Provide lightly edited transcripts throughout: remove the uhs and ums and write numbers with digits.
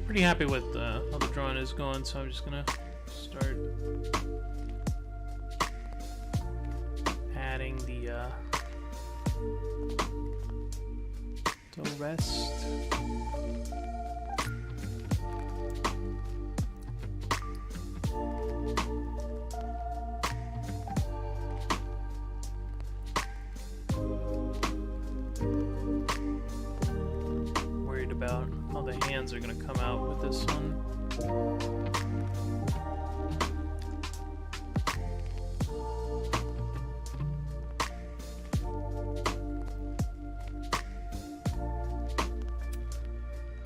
Pretty happy with how the drawing is going, so I'm just gonna start adding the rest. Worried about how the hands are gonna come out with this one.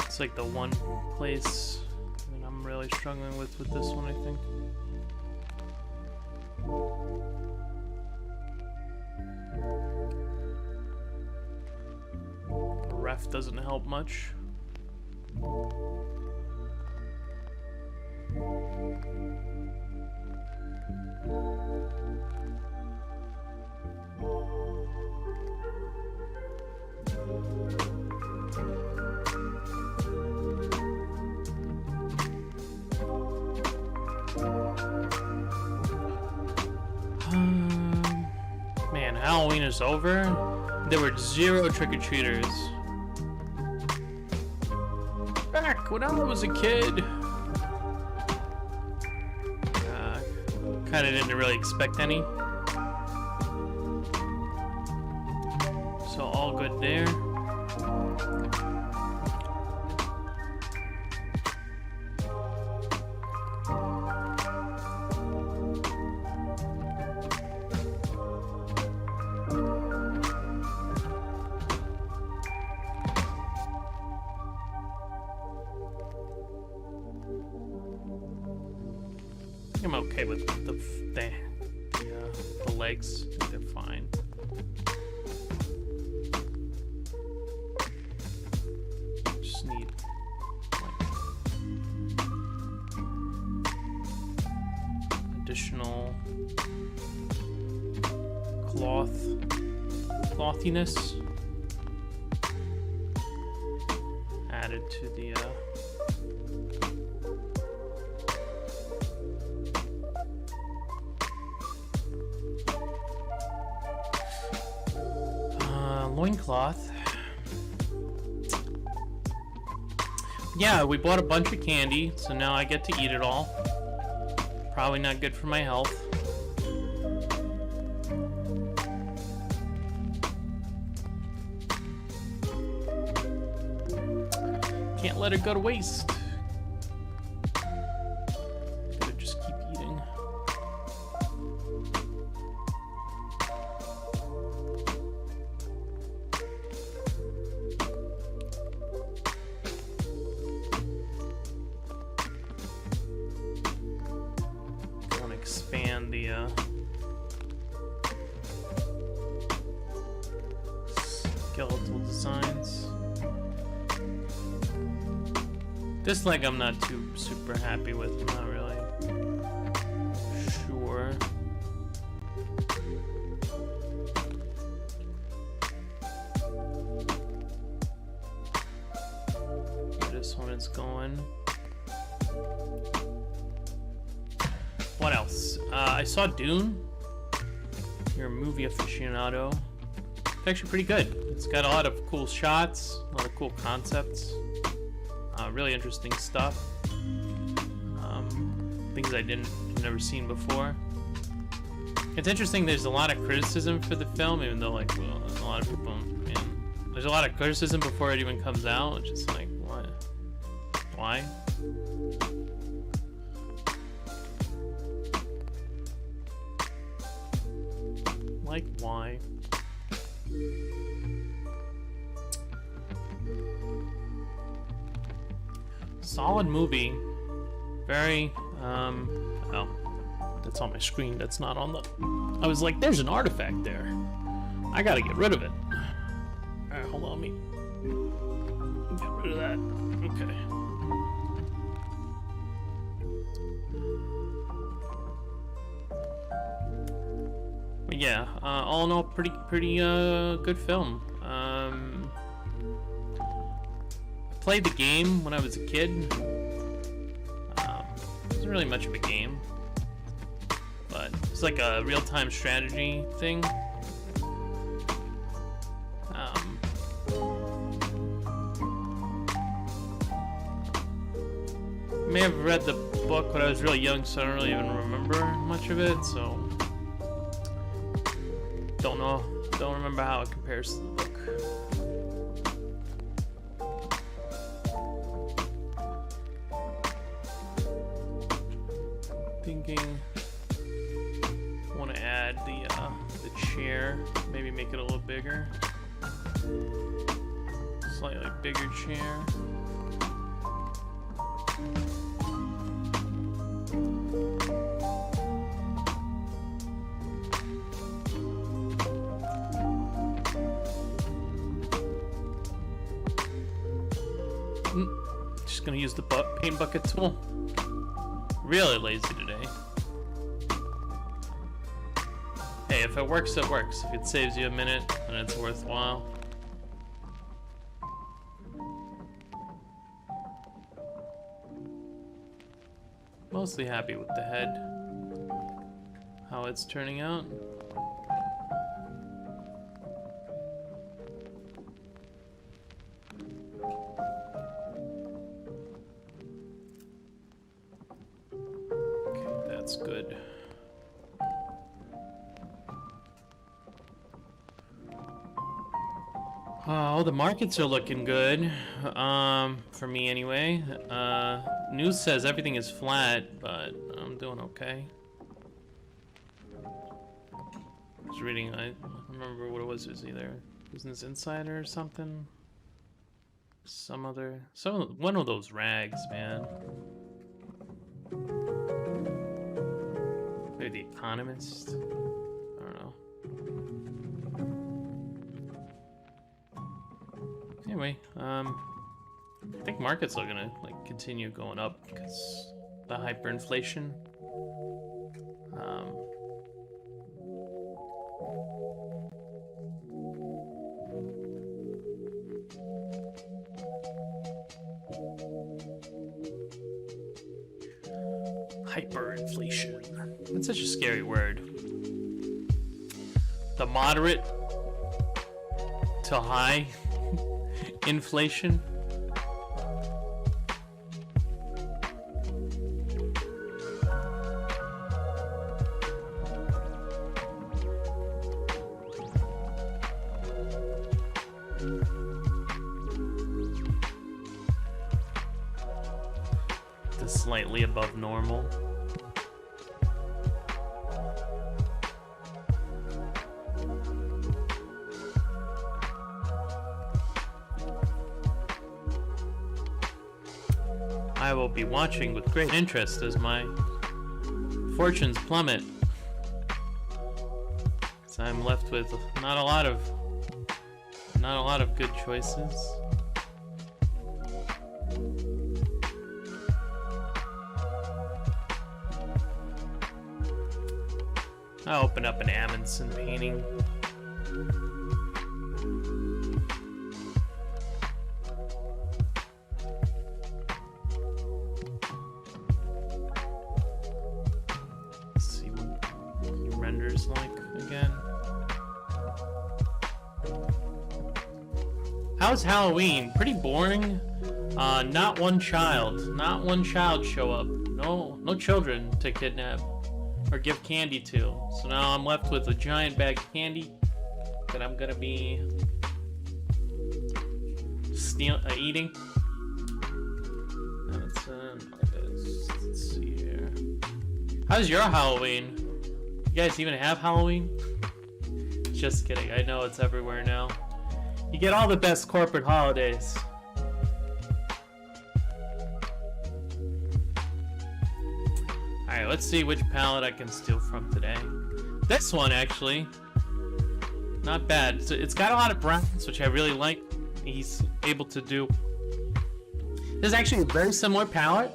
It's like the one place that I'm really struggling with this one, I think. The ref doesn't help much. Man, Halloween is over. There were 0 trick-or-treaters. Back when I was a kid. Kind of didn't really expect any. So all good there. I'm okay with the legs. I think they're fine. Just need like additional clothiness added to the loincloth. Yeah, we bought a bunch of candy, so now I get to eat it all. Probably not good for my health. Can't let it go to waste. Gotta just keep eating. Expand the skeletal designs. This leg I'm not too super happy with. I'm not really sure. This one is going. What else? I saw Dune. You're a movie aficionado. It's actually pretty good. It's got a lot of cool shots, a lot of cool concepts, really interesting stuff. things I never seen before. It's interesting. There's a lot of criticism for the film, even though like well, a lot of people, there's a lot of criticism before it even comes out. It's just like what? Why? Like why? Solid movie. Very oh, that's on my screen. That's not on the. I was like, there's an artifact there. I gotta get rid of it. All right, hold on, me. Get rid of that. Okay. But yeah, all in all, pretty good film. I played the game when I was a kid. It wasn't really much of a game, but it's like a real-time strategy thing. I may have read the book when I was really young, so I don't really even remember much of it, so don't remember how it compares to the book. Thinking want to add the chair, maybe make it a little bigger, slightly bigger chair. Just gonna use the paint bucket tool. Really lazy today. Hey, if it works, it works. If it saves you a minute, then it's worthwhile. Mostly happy with the head. How it's turning out. That's good. Oh, the markets are looking good. For me anyway. News says everything is flat, but I'm doing okay. I was reading, I don't remember what it was. It was either Business Insider or something. One of those rags, man. Maybe The Economist. I don't know. Anyway, I think markets are gonna like continue going up because the hyperinflation. Hyperinflation. That's such a scary word. The moderate to high inflation. The slightly above normal. I will be watching with great interest as my fortunes plummet. So I'm left with not a lot of good choices. I'll open up an Amundsen painting. How's Halloween? Pretty boring. Not one child. Not one child show up. No children to kidnap or give candy to. So now I'm left with a giant bag of candy that I'm gonna be eating. Let's see here. How's your Halloween? You guys even have Halloween? Just kidding. I know it's everywhere now. You get all the best corporate holidays. Alright, let's see which palette I can steal from today. This one, actually. Not bad. So it's got a lot of browns, which I really like. He's able to do. This is actually a very similar palette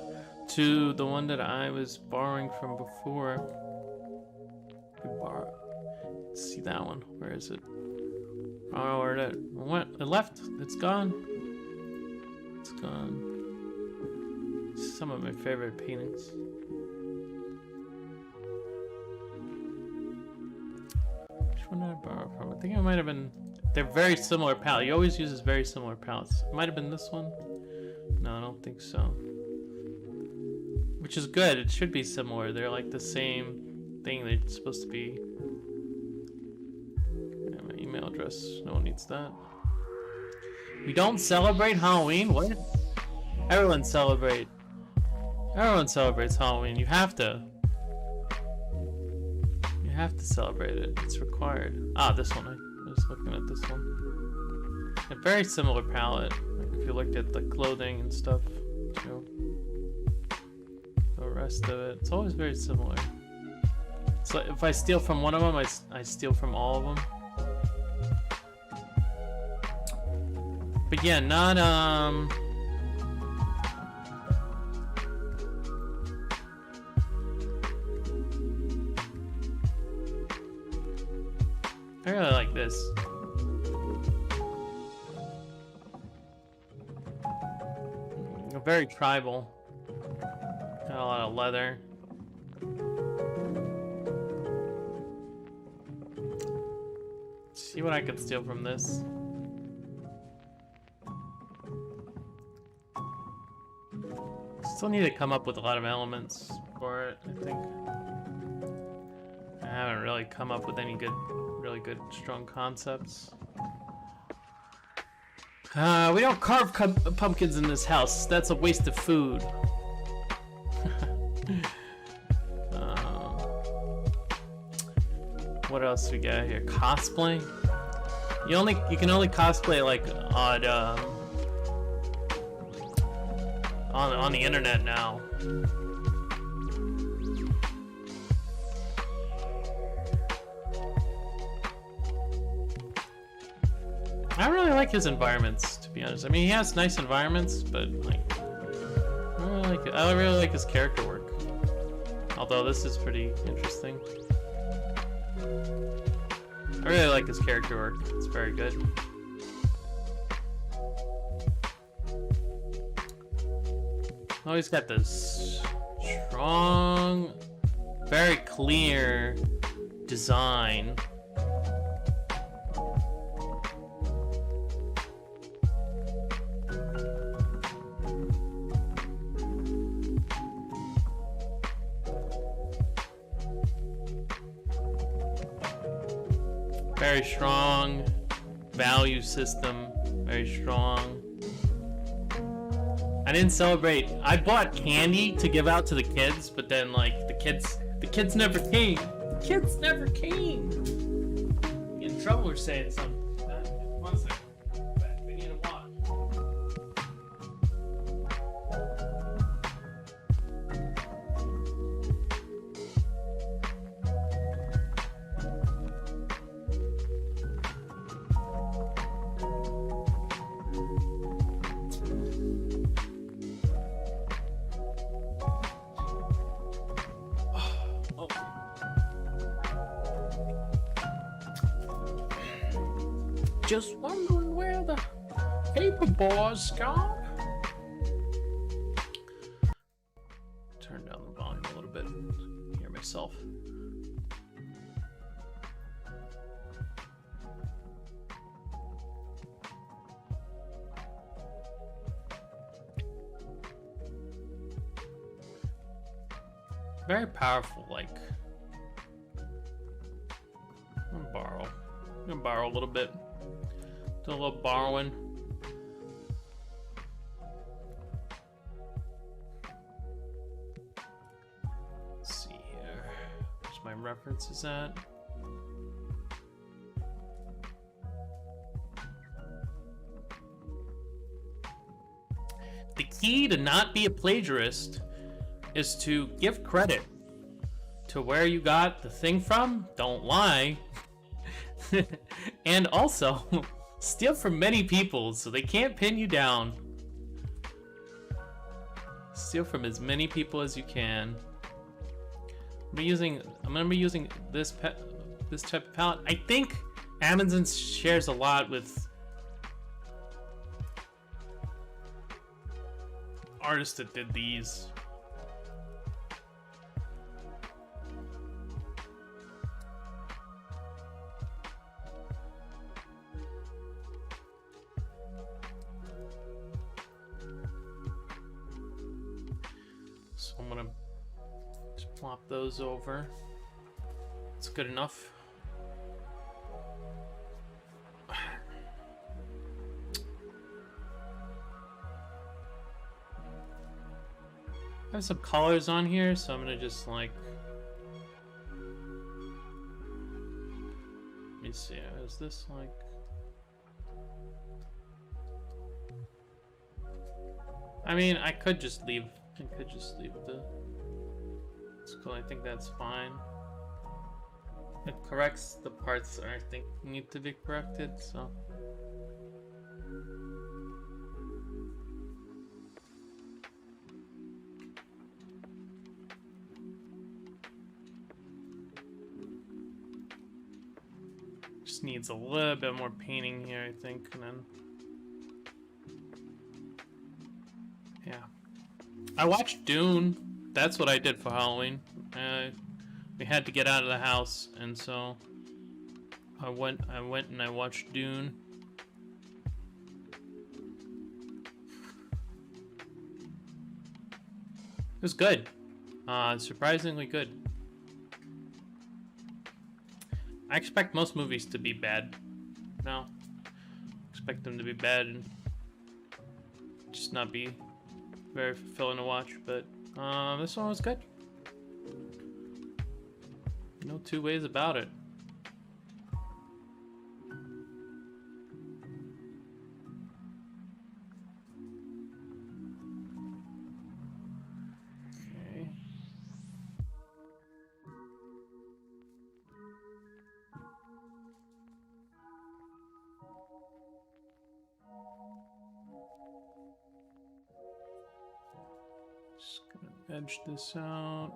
to the one that I was borrowing from before. Let's see that one. Where is it? Oh, where did it went? It left. It's gone. It's gone. Some of my favorite paintings. Which one did I borrow from? I think it might have been. They're very similar palette. He always uses very similar palettes. It might have been this one. No, I don't think so. Which is good. It should be similar. They're like the same thing. They're supposed to be. Yeah, my email address. No one needs that. We don't celebrate Halloween? What? Everyone celebrates Halloween. You have to. You have to celebrate it. It's required. Ah, this one. I was looking at this one. A very similar palette. Like if you look at the clothing and stuff, too. The rest of it, it's always very similar. So if I steal from one of them, I steal from all of them. But yeah, not I really like this. Very tribal. Got a lot of leather. See what I could steal from this. Still need to come up with a lot of elements for it, I think. I haven't really come up with any really good, strong concepts. We don't carve pumpkins in this house. That's a waste of food. What else we got here? Cosplay. You can only cosplay like on the internet now. I really like his environments, to be honest. I mean, he has nice environments, but like, I really like his character work. Although this is pretty interesting. I really like his character work. It's very good. Oh, he's got this strong, very clear design. Very strong value system, very strong. I didn't celebrate. I bought candy to give out to the kids, but then like the kids never came. The kids never came. In trouble or saying something. One second. We need to watch. Just wondering where the paper boy's gone. Turn down the volume a little bit. Hear myself. Very powerful, like. I'm gonna borrow a little bit. Do a little borrowing. Let's see here. Where's my references at? The key to not be a plagiarist is to give credit to where you got the thing from. Don't lie. And also, steal from many people so they can't pin you down. Steal from as many people as you can. I'm gonna be using this type of palette. I think Amazon shares a lot with artists that did these. So I'm gonna just plop those over. It's good enough. I have some colors on here, so I'm gonna just like, let me see, is this like, I mean, I could just leave the, it's cool, I think that's fine. It corrects the parts that I think need to be corrected, so. Just needs a little bit more painting here, I think, and then yeah. I watched Dune. That's what I did for Halloween. We had to get out of the house, and so I went and I watched Dune. It was good. Surprisingly good. I expect most movies to be bad. No. Expect them to be bad and just not be very fulfilling to watch, but this one was good. No two ways about it. Okay. Just gonna edge this out.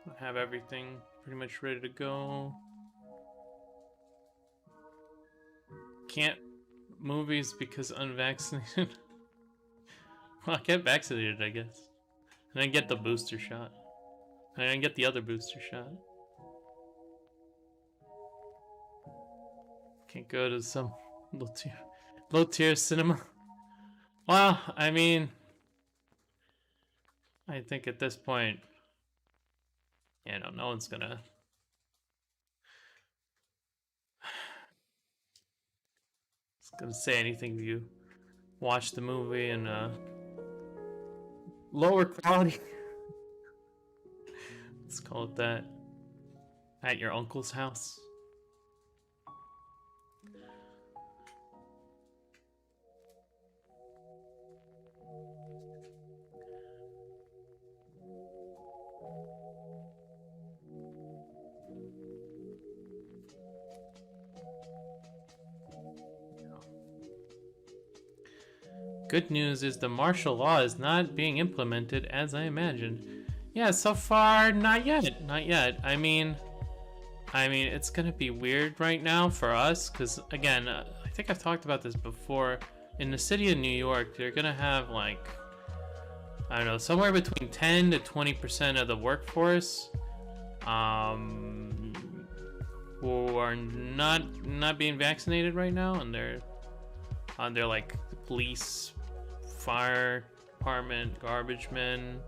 I have everything pretty much ready to go. Can't movies because unvaccinated. Well, I get vaccinated, I guess. And then get the booster shot. And then get the other booster shot. Can't go to some low tier cinema. Well, I mean, I think at this point, you know, no one's gonna say anything to you. Watch the movie in lower quality. Let's call it that. At your uncle's house. Good news is the martial law is not being implemented as I imagined. Yeah, so far, not yet. Not yet. I mean, it's gonna be weird right now for us, because, again, I think I've talked about this before. In the city of New York, they're gonna have, like, I don't know, somewhere between 10 to 20% of the workforce who are not being vaccinated right now, and they're like police, fire department, garbage men,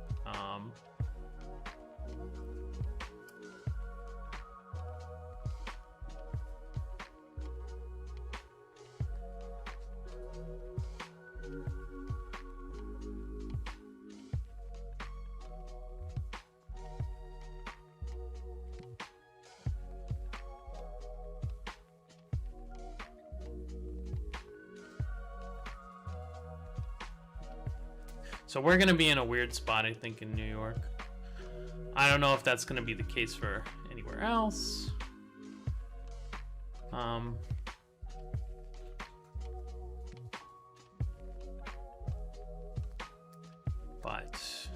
So we're gonna be in a weird spot, I think, in New York. I don't know if that's gonna be the case for anywhere else. But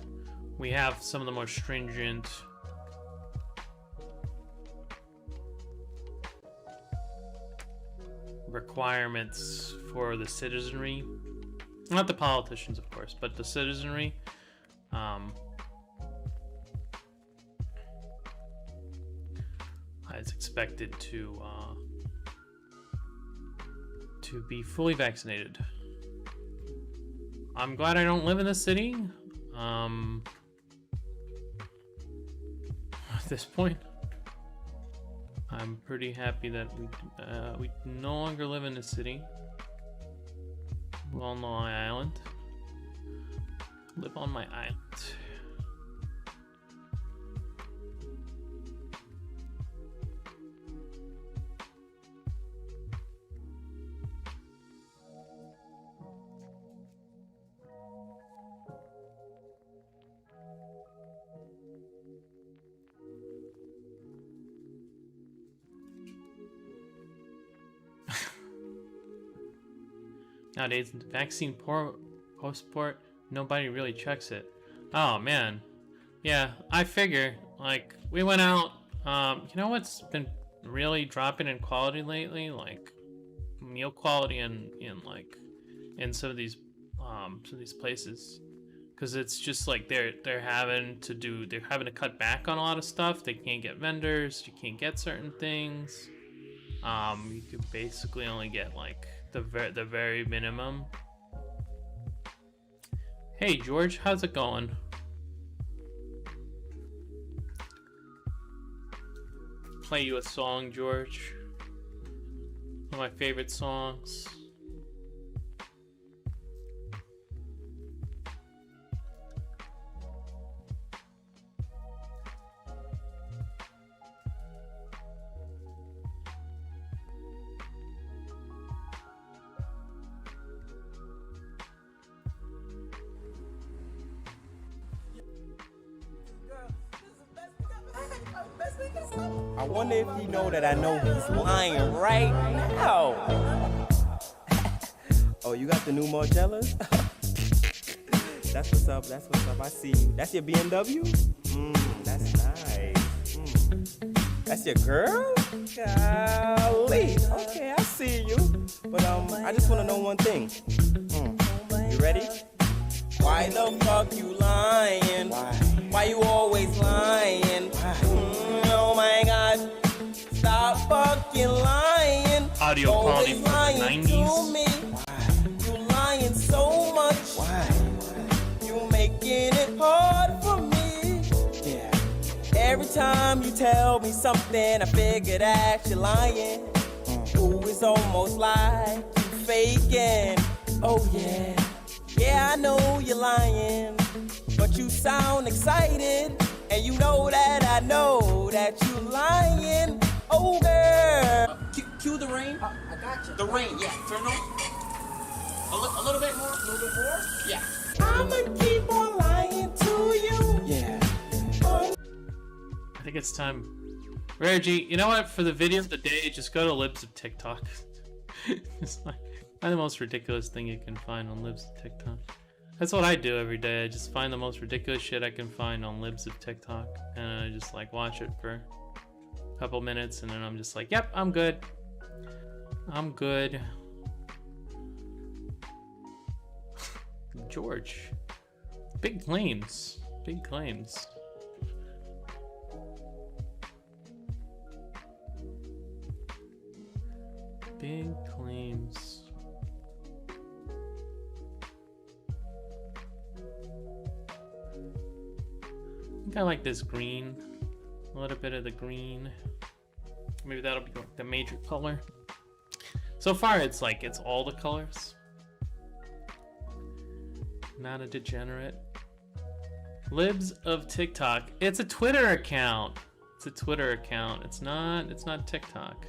we have some of the most stringent requirements for the citizenry. Not the politicians, of course, but the citizenry. Is expected to be fully vaccinated. I'm glad I don't live in the city. At this point, I'm pretty happy that we no longer live in the city. We're on my island. Live on my island. Nowadays, vaccine passport, nobody really checks it. Oh man, yeah, I figure. Like, we went out. You know what's been really dropping in quality lately? Like meal quality in some of these places, because it's just like they're having to cut back on a lot of stuff. They can't get vendors. You can't get certain things. You could basically only get like the very minimum. Hey George, how's it going? Play you a song, George. One of my favorite songs. I wonder if you know that I know he's lying right now. Oh, you got the new Margellas? That's what's up, that's what's up. I see you. That's your BMW? That's nice. That's your girl? Golly. Okay, I see you. But I just want to know one thing. You ready? Why the fuck you lying? Why you always lying? Oh my God. Stop fucking lying. Audio quality from the 90s. To me. You lying so much. You making it hard for me. Yeah. Every time you tell me something, I figure that you're lying. Ooh, it's almost like you faking. Oh yeah. Yeah, I know you're lying, but you sound excited, and you know that I know that you're lying. Oh, girl. Cue the rain. I got you. The rain, yeah. Turn on. A little bit more. A little bit more. Yeah. I'ma keep on lying to you. Yeah. I think it's time. Reggie, you know what? For the video of the day, just go to Libs of TikTok. It's like, find the most ridiculous thing you can find on Libs of TikTok. That's what I do every day. I just find the most ridiculous shit I can find on Libs of TikTok, and I just like watch it for a couple minutes, and then I'm just like, yep, I'm good. I'm good. George. Big claims. Big claims. Big claims. I think I like this green. A little bit of the green. Maybe that'll be like the major color. So far it's like it's all the colors. Not a degenerate. Libs of TikTok. It's a Twitter account. It's a Twitter account. It's not TikTok.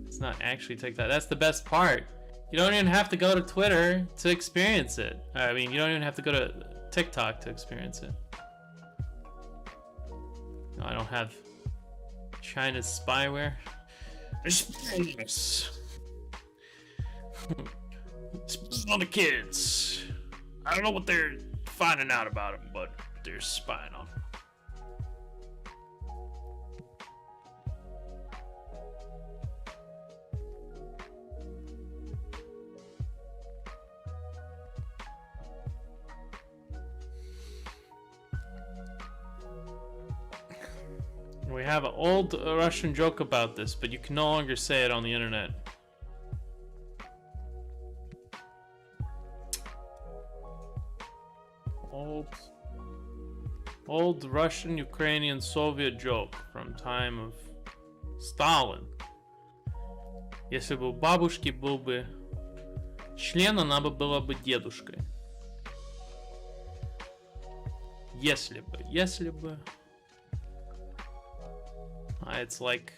It's not actually TikTok. That's the best part. You don't even have to go to Twitter to experience it. I mean, you don't even have to go to TikTok to experience it. No, I don't have China's spyware. It's on the kids. I don't know what they're finding out about them, but they're spying on them. We have an old Russian joke about this, but you can no longer say it on the internet. Old Russian, Ukrainian, Soviet joke from time of Stalin. Если бы у бабушки был бы член, она бы была бы дедушкой. Если бы. It's like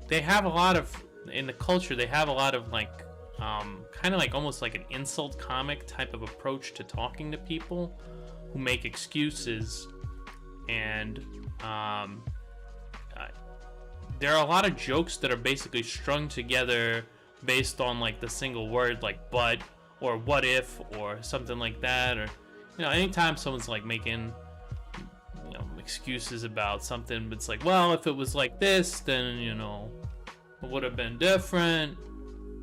they have a lot of in the culture. They have a lot of like, kind of like almost like an insult comic type of approach to talking to people who make excuses, and there are a lot of jokes that are basically strung together based on like the single word, like but or what if or something like that, or anytime someone's like making excuses about something, but it's like, well, if it was like this, then it would have been different.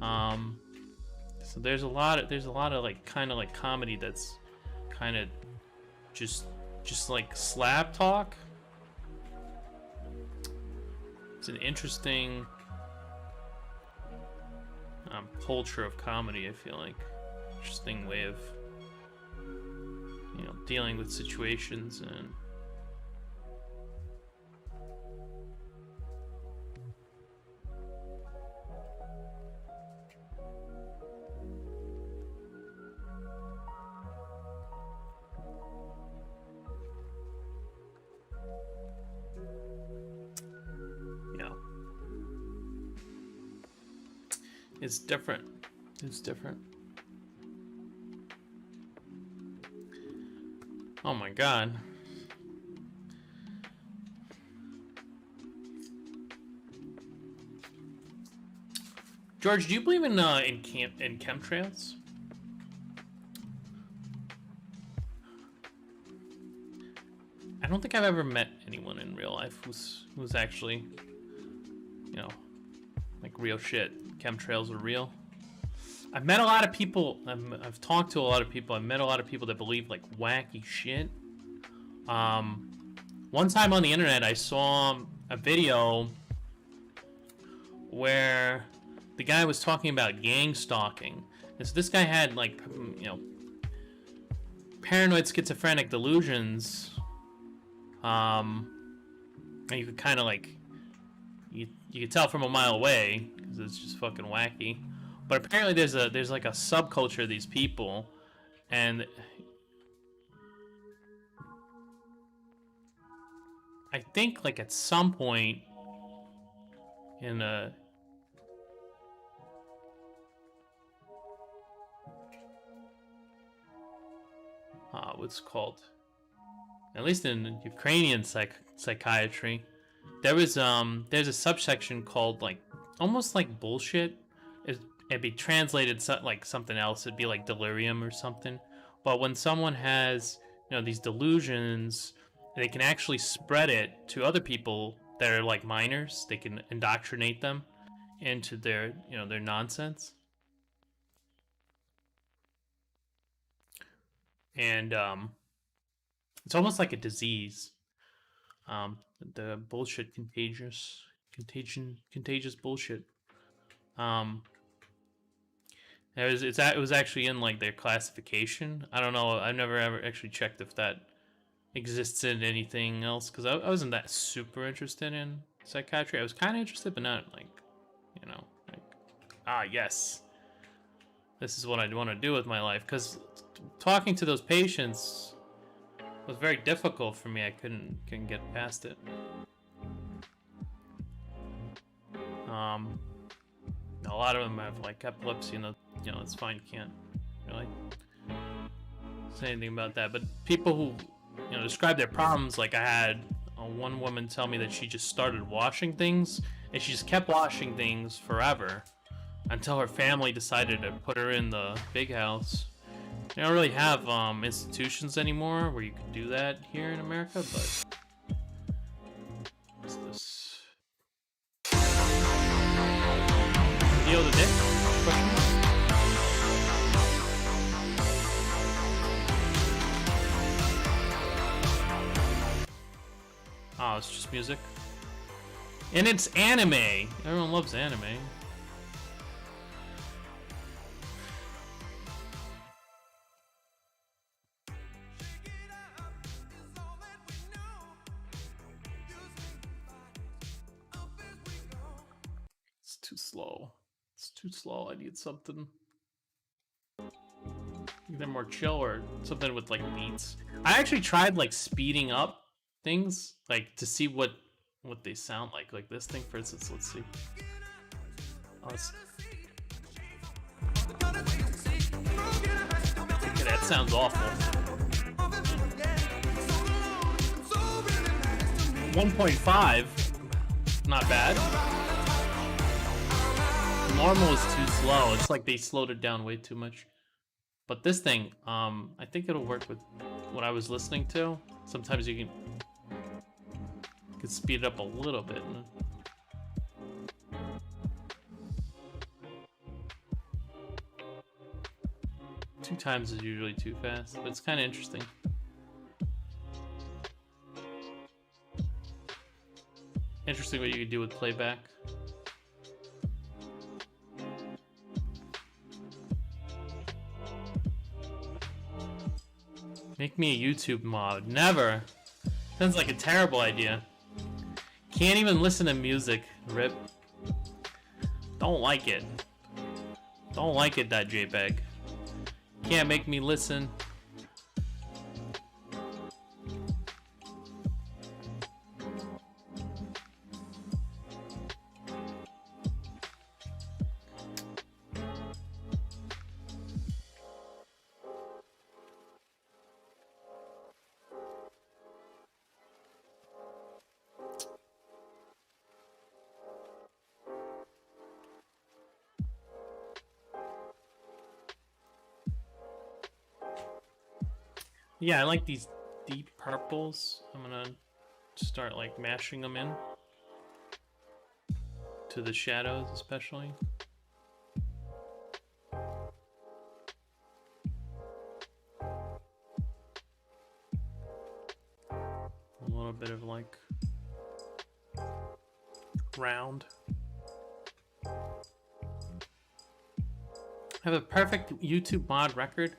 So there's a lot of like kind of like comedy that's kind of just like slap talk. It's an interesting culture of comedy. I feel like interesting way of dealing with situations. And it's different. It's different. Oh my god. George, do you believe in chemtrails? I don't think I've ever met anyone in real life who's actually, like real shit. Chemtrails are real. I've met a lot of people. I've talked to a lot of people. I've met a lot of people that believe like wacky shit. One time on the internet, I saw a video where the guy was talking about gang stalking. And so this guy had like, paranoid schizophrenic delusions. And you could kind of like, you could tell from a mile away because it's just fucking wacky. But apparently there's like a subculture of these people, and I think like at some point in what's called, at least in Ukrainian psychiatry, there's a subsection called like almost like bullshit. It'd be translated like something else. It'd be like delirium or something. But when someone has these delusions, they can actually spread it to other people that are like minors. They can indoctrinate them into their their nonsense. And it's almost like a disease. The bullshit contagious bullshit. It was actually in like their classification. I don't know. I've never ever actually checked if that exists in anything else, because I wasn't that super interested in psychiatry. I was kind of interested, but not like, yes, this is what I want to do with my life. Because talking to those patients was very difficult for me. I couldn't get past it. know, a lot of them have like epilepsy, and you know, it's fine. You can't really say anything about that. But people who, you know, describe their problems, like I had one woman tell me that she just started washing things, and she just kept washing things forever until her family decided to put her in the big house. They don't really have institutions anymore where you can do that here in America, but what's this? Video of the day? Question mark? Oh, it's just music. And it's anime! Everyone loves anime. It's too slow. It's too slow. I need something either more chill or something with like beats. I actually tried like speeding up things like to see what they sound like this thing for instance. Let's see. Oh, okay, that sounds awful. 1.5, not bad. Normal is too slow. It's like they slowed it down way too much. But this thing, I think it'll work with what I was listening to. Sometimes you can speed it up a little bit. 2 times is usually too fast, but it's kind of interesting. Interesting what you can do with playback. Make me a YouTube mod. Never. Sounds like a terrible idea. Can't even listen to music. Rip. Don't like it. Don't like it, that JPEG. Can't make me listen. Yeah, I like these deep purples. I'm gonna start like mashing them in to the shadows, especially. A little bit of like round. I have a perfect YouTube mod record.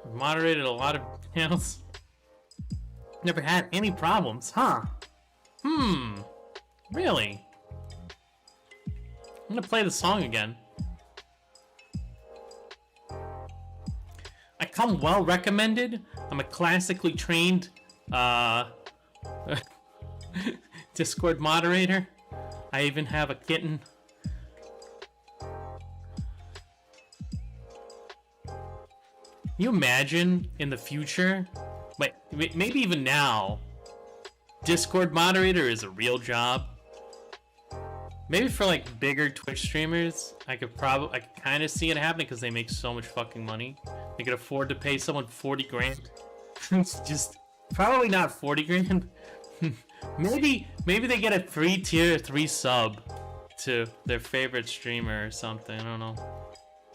I've moderated a lot of channels. Never had any problems, huh? Really? I'm gonna play the song again. I come well recommended. I'm a classically trained Discord moderator. I even have a kitten. Can you imagine in the future, wait, maybe even now, Discord moderator is a real job? Maybe for like bigger Twitch streamers, I could kind of see it happening because they make so much fucking money. They could afford to pay someone 40 grand. It's just probably not 40 grand. maybe they get a free tier 3 sub to their favorite streamer or something. I don't know.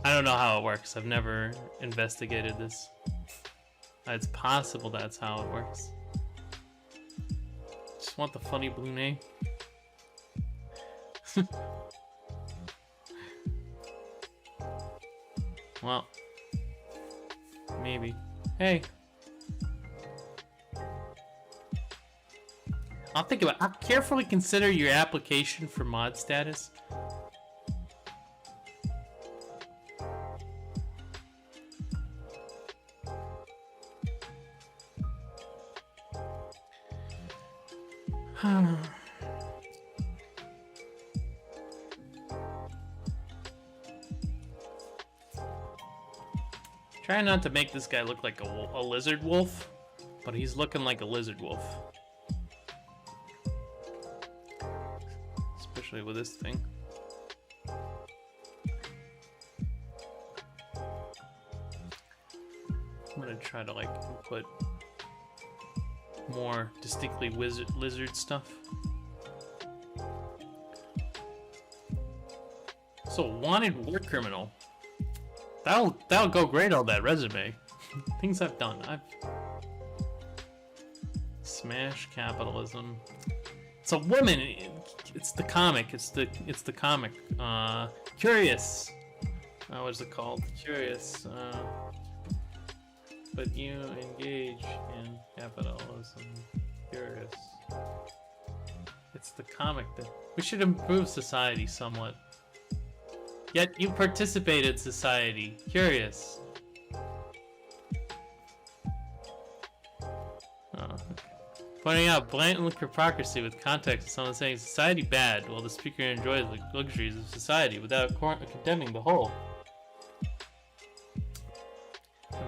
I don't know how it works. I've never investigated this. It's possible that's how it works. Just want the funny blue name. Well, maybe. Hey. I'll carefully consider your application for mod status. Trying not to make this guy look like a lizard wolf, but he's looking like a lizard wolf. Especially with this thing. I'm gonna try to like put more distinctly lizard stuff. So, wanted war criminal. That'll go great on that resume. Things I've done. Smash capitalism. It's a woman. It's the comic. It's the comic. Curious. What is it called? Curious. But you engage in capitalism. Curious. It's the comic that we should improve society somewhat. Yet you participate in society. Curious. Oh. Pointing out blatant hypocrisy with context of someone saying society bad while the speaker enjoys the luxuries of society without condemning the whole.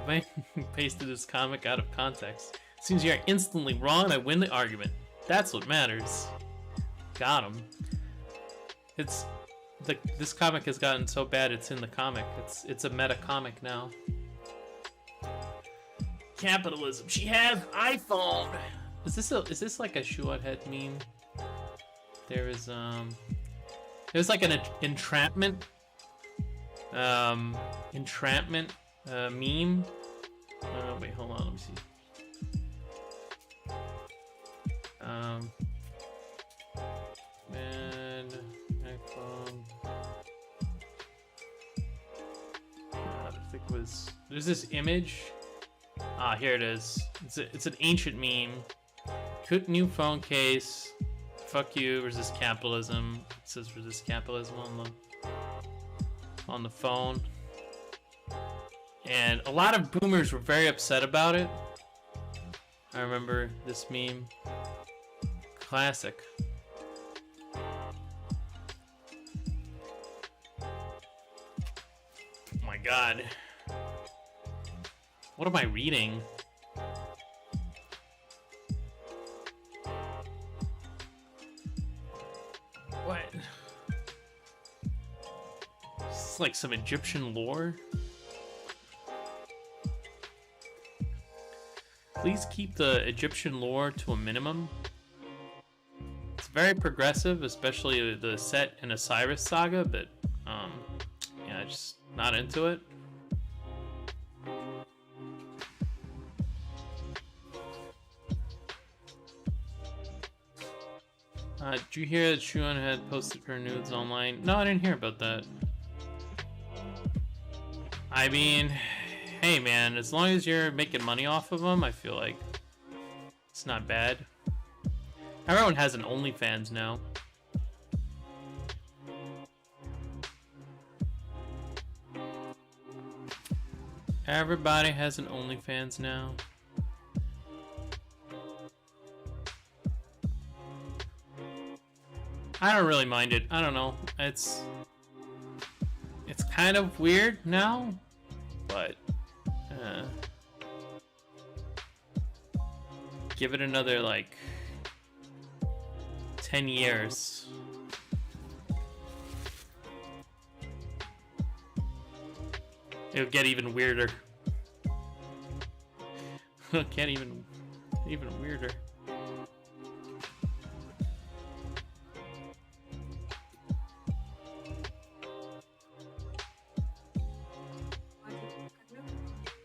I pasted this comic out of context. Seems you are instantly wrong and I win the argument. That's what matters. Got him. This comic has gotten so bad it's in the comic. It's a meta comic now. Capitalism. She has iPhone. Is this like a Shuot head meme? There's like an entrapment meme. Wait, hold on, let me see. And iPhone. I think it was. There's this image. Ah, here it is. It's an ancient meme. New phone case. Fuck you. Resist capitalism. It says resist capitalism on the phone. And a lot of boomers were very upset about it. I remember this meme. Classic. Oh my god. What am I reading? What? This is like some Egyptian lore? Please keep the Egyptian lore to a minimum. It's very progressive, especially the set in Osiris Saga, but yeah, just not into it. Did you hear that Shuon had posted her nudes online? No, I didn't hear about that. I mean, hey man, as long as you're making money off of them, I feel like it's not bad. Everyone has an OnlyFans now. Everybody has an OnlyFans now. I don't really mind it. I don't know. It's kind of weird now, but give it another like 10 years. It'll get even weirder. Get even weirder.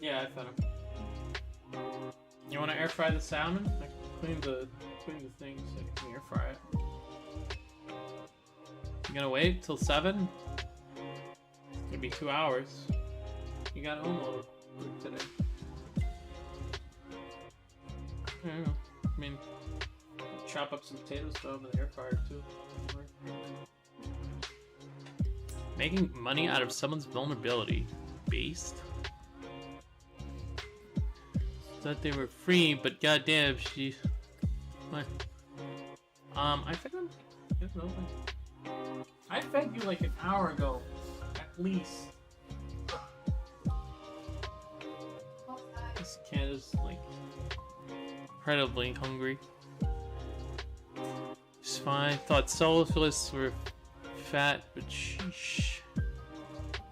Yeah, I found him. You want to air fry the salmon? I can clean the thing so you can air fry it. You gonna wait till 7? It's gonna be 2 hours. You got home load today. I don't know. I mean, chop up some potatoes, throw them in the air fryer too. Making money out of someone's vulnerability. Based? Thought they were free, but goddamn, she. What? I fed them. I fed you like an hour ago, at least. This cat is like incredibly hungry. It's fine. Thought Solophilists were fat, but sheesh.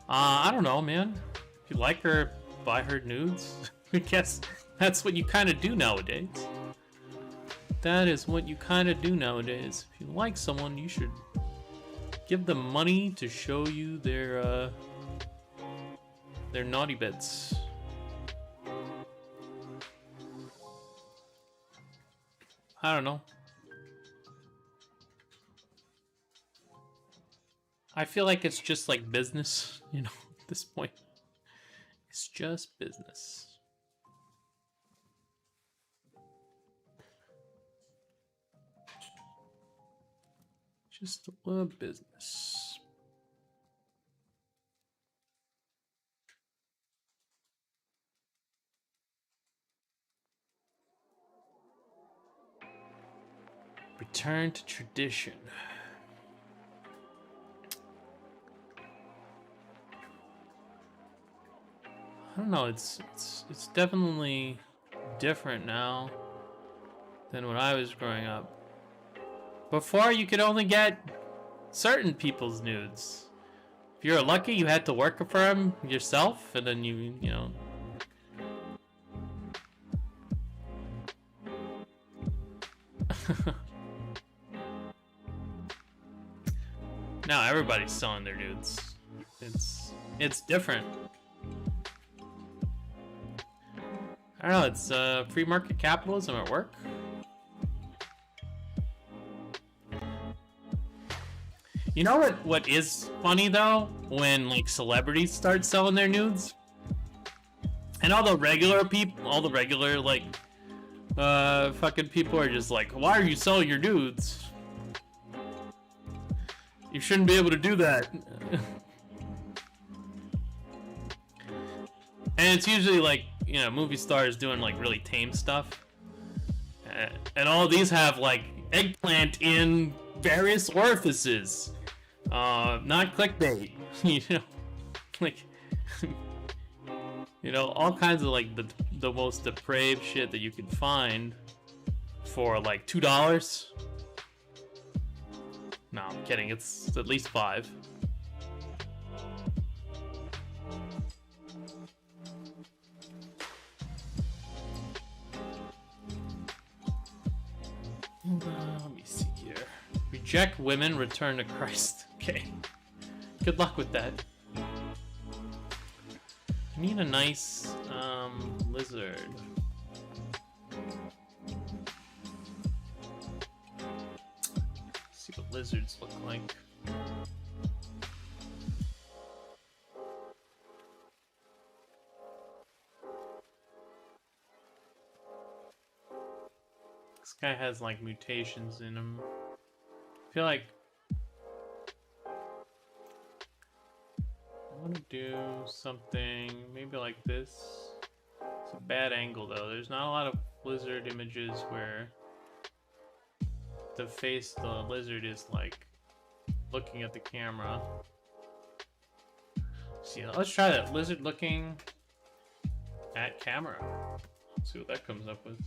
I don't know, man. If you like her, buy her nudes. I guess that's what you kind of do nowadays. That is what you kind of do nowadays. If you like someone, you should give them money to show you their naughty bits. I don't know. I feel like it's just like business, you know, at this point. It's just business. Just a little business. Return to tradition. I don't know, it's definitely different now than when I was growing up. Before, you could only get certain people's nudes. If you were lucky, you had to work for them yourself, and then you know. Now everybody's selling their nudes. It's different. I don't know, it's free market capitalism at work. You know what is funny though? When like celebrities start selling their nudes? And all the regular people, all the regular like fucking people are just like, why are you selling your nudes? You shouldn't be able to do that. And it's usually like, you know, movie stars doing like really tame stuff. And all these have like eggplant in various orifices. Not clickbait. You know, like, you know, all kinds of like the most depraved shit that you can find for like $2. No, I'm kidding. It's at least $5. Let me see here. Reject women, return to Christ. Okay. Good luck with that. I need a nice lizard. Let's see what lizards look like. This guy has like mutations in him. I feel like I want to do something maybe like this. It's a bad angle though. There's not a lot of lizard images where the face of the lizard is like looking at the camera. See, let's try that. Lizard looking at camera. Let's see what that comes up with.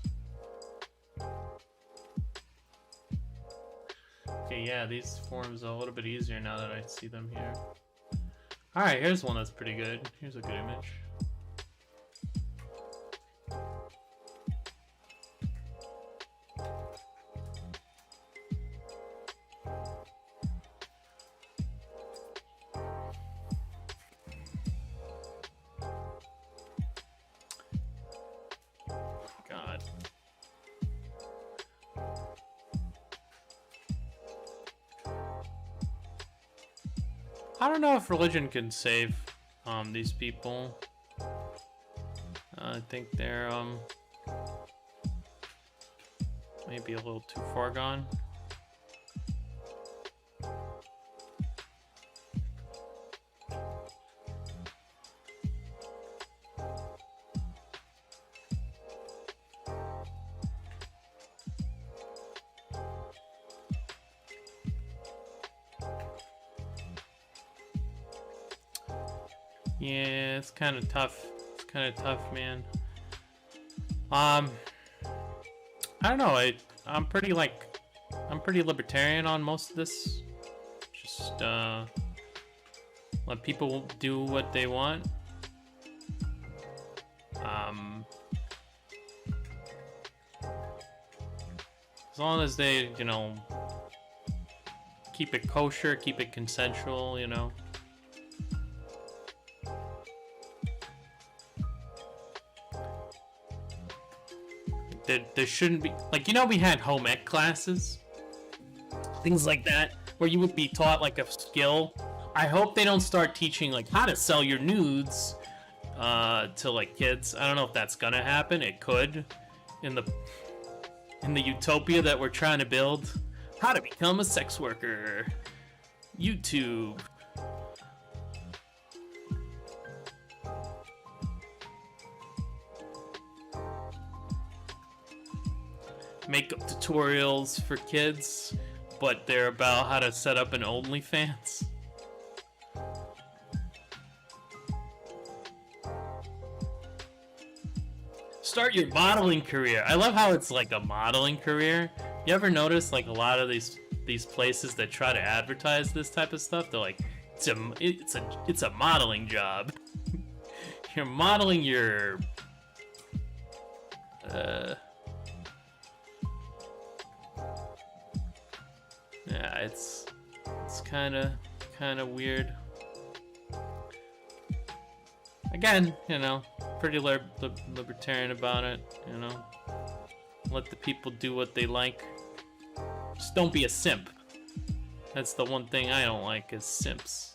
Okay, yeah, these forms are a little bit easier now that I see them here. Alright, here's one that's pretty good. Here's a good image. God. I don't know if religion can save these people. I think they're maybe a little too far gone. Yeah, it's kind of tough. It's kind of tough, man. Um, I don't know. I'm pretty libertarian on most of this. Just let people do what they want. As long as they, you know, keep it kosher, keep it consensual, you know. There shouldn't be, like, you know, we had home ec classes, things like that, where you would be taught like a skill. I hope they don't start teaching like how to sell your nudes to like kids. I don't know if that's gonna happen. It could, in the utopia that we're trying to build. How to become a sex worker. YouTube. Makeup tutorials for kids, but they're about how to set up an OnlyFans. Start your modeling career. I love how it's like a modeling career. You ever notice like a lot of these places that try to advertise this type of stuff? They're like, it's a modeling job. You're modeling your yeah, it's kind of weird. Again, you know, pretty libertarian about it, you know. Let the people do what they like. Just don't be a simp. That's the one thing I don't like, is simps.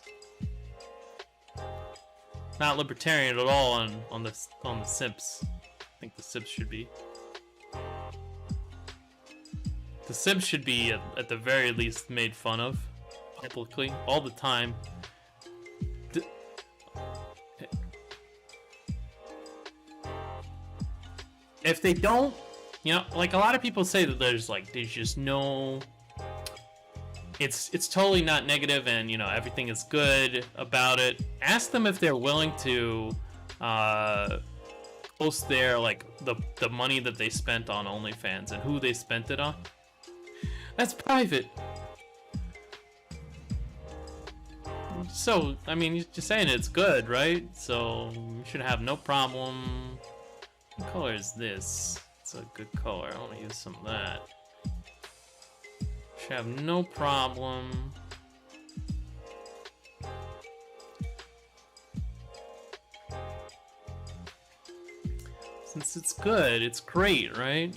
Not libertarian at all on the simps. I think the simps should be. The simps should be, at the very least, made fun of publicly all the time. If they don't, you know, like a lot of people say that there's just no, it's totally not negative, and you know everything is good about it. Ask them if they're willing to post their like the money that they spent on OnlyFans and who they spent it on. That's private. So I mean, you're just saying it's good, right? So you should have no problem. What color is this? It's a good color. I want to use some of that. Should have no problem. Since it's good, it's great, right?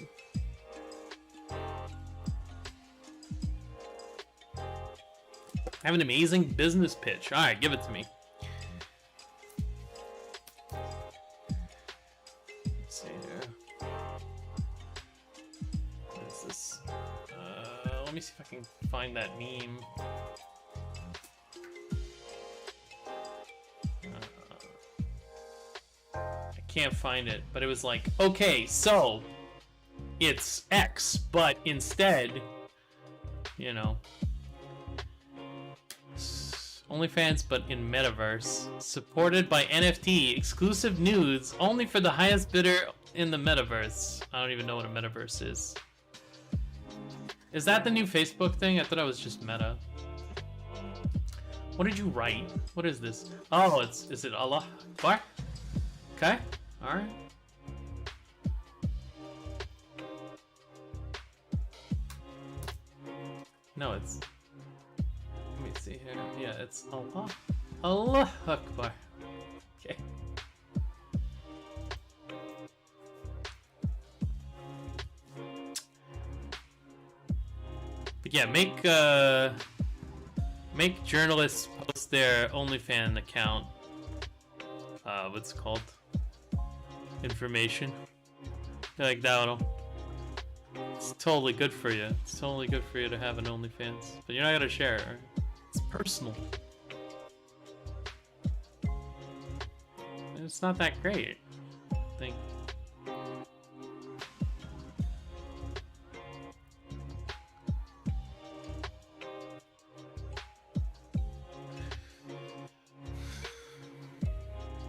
I have an amazing business pitch. Alright, give it to me. Let's see here. What is this? Let me see if I can find that meme. I can't find it, but it was like, okay, so it's X, but instead, you know, OnlyFans, but in metaverse, supported by NFT, exclusive nudes, only for the highest bidder in the metaverse. I don't even know what a metaverse is. Is that the new Facebook thing? I thought it was just Meta. What did you write? What is this? Oh, is it Allah Akbar? Okay, all right. No, it's. Let me see here. Yeah, it's Allah Akbar. Okay. But yeah, make journalists post their OnlyFans account. What's it called? Information. Like that'll. It's totally good for you. It's totally good for you to have an OnlyFans, but you're not gonna share it. Right? It's personal. It's not that great, I think.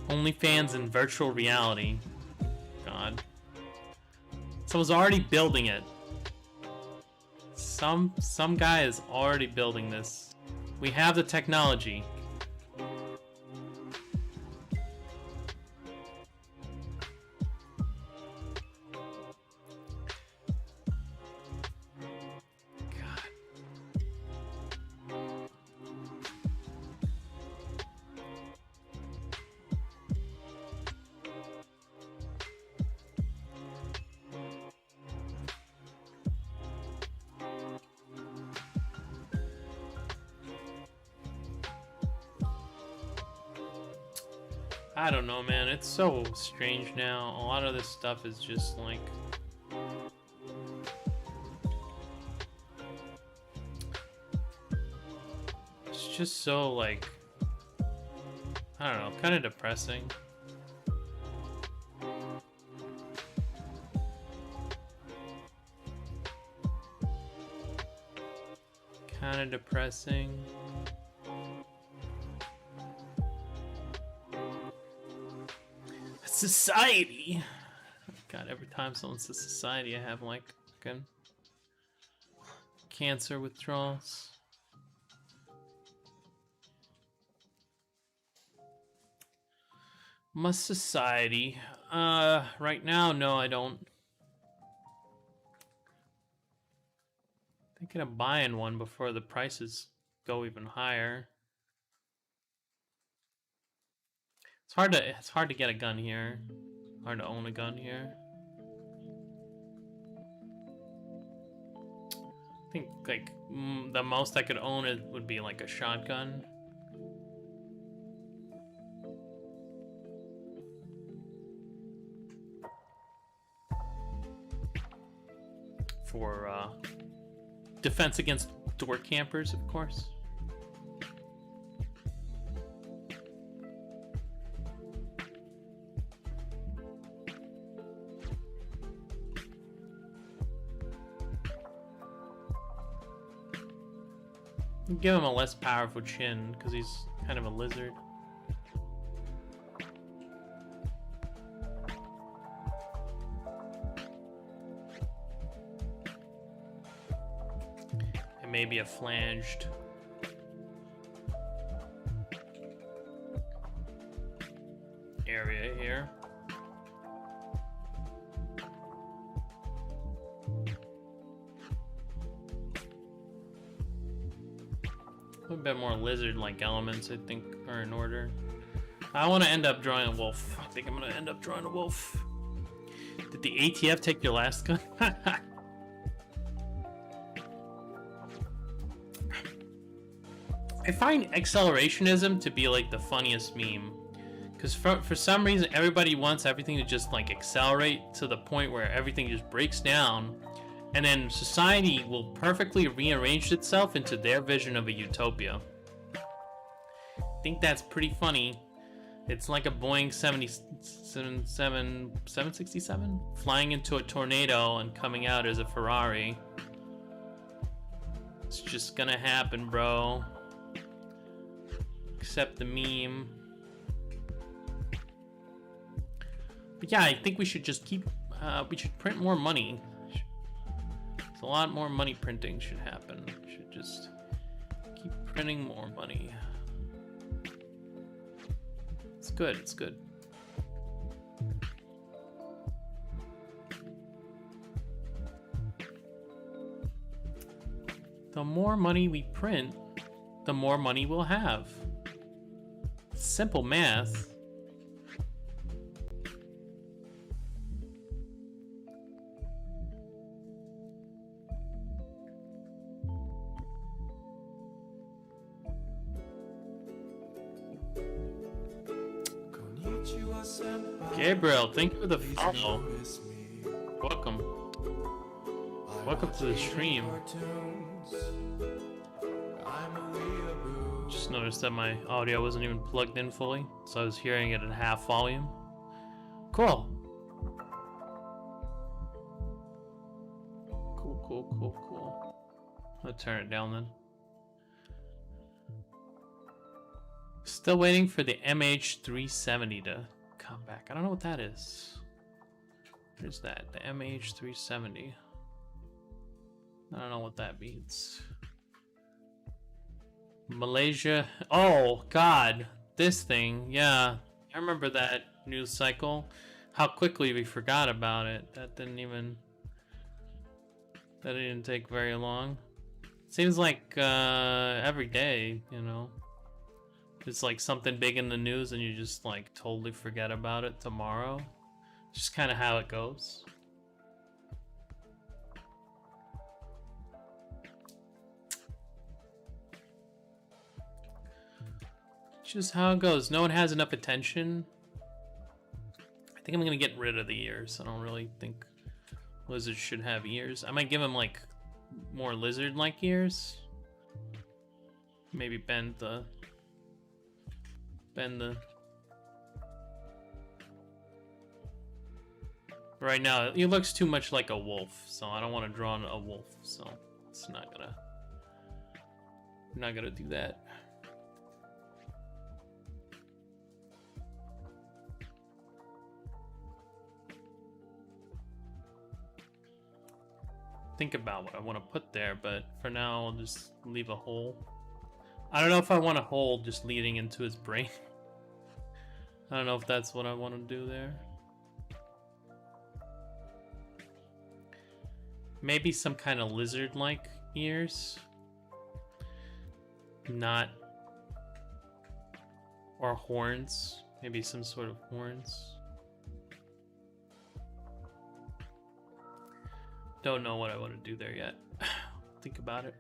OnlyFans in virtual reality. God. Someone's already building it. Some guy is already building this. We have the technology. I don't know, man. It's so strange now. A lot of this stuff is just like... It's just so, like... I don't know, kind of depressing. Kind of depressing. Society. God, every time someone says society, I have like fucking cancer withdrawals. Must society? Right now, no, I don't. Thinking of buying one before the prices go even higher. It's hard to get a gun here. Hard to own a gun here. I think like the most I could own it would be like a shotgun. For defense against door campers, of course. Give him a less powerful chin, because he's kind of a lizard. And maybe a flanged. Area here. A bit more lizard-like elements, I think, are in order. I want to end up drawing a wolf. I think I'm going to end up drawing a wolf. Did the ATF take your last gun? I find accelerationism to be like the funniest meme. Because for some reason, everybody wants everything to just like accelerate to the point where everything just breaks down. And then society will perfectly rearrange itself into their vision of a utopia. I think that's pretty funny. It's like a Boeing 767 flying into a tornado and coming out as a Ferrari. It's just gonna happen, bro. Accept the meme. But yeah, I think we should just keep... we should print more money. A lot more money printing should happen. Should just keep printing more money. It's good, it's good. The more money we print, the more money we'll have. Simple math. Gabriel, thank you for the follow. Welcome. Welcome to the stream. Just noticed that my audio wasn't even plugged in fully, so I was hearing it at half volume. Cool. Cool. I'll turn it down then. Still waiting for the MH370 to come back. I don't know what that is. What is that? The MH370. I don't know what that means. Malaysia. Oh, God. This thing. Yeah. I remember that news cycle. How quickly we forgot about it. That didn't take very long. Seems like every day, you know. It's like something big in the news and you just like totally forget about it tomorrow. Just kind of how it goes. Just how it goes. No one has enough attention. I think I'm gonna get rid of the ears. I don't really think lizards should have ears. I might give them like more lizard-like ears. Maybe bend the. Right now, he looks too much like a wolf, so I don't want to draw a wolf. So it's not gonna. I'm not gonna do that. Think about what I want to put there, but for now I'll just leave a hole. I don't know if I want a hole just leading into his brain. I don't know if that's what I want to do there. Maybe some kind of lizard-like ears. Not... Or horns. Maybe some sort of horns. Don't know what I want to do there yet. Think about it.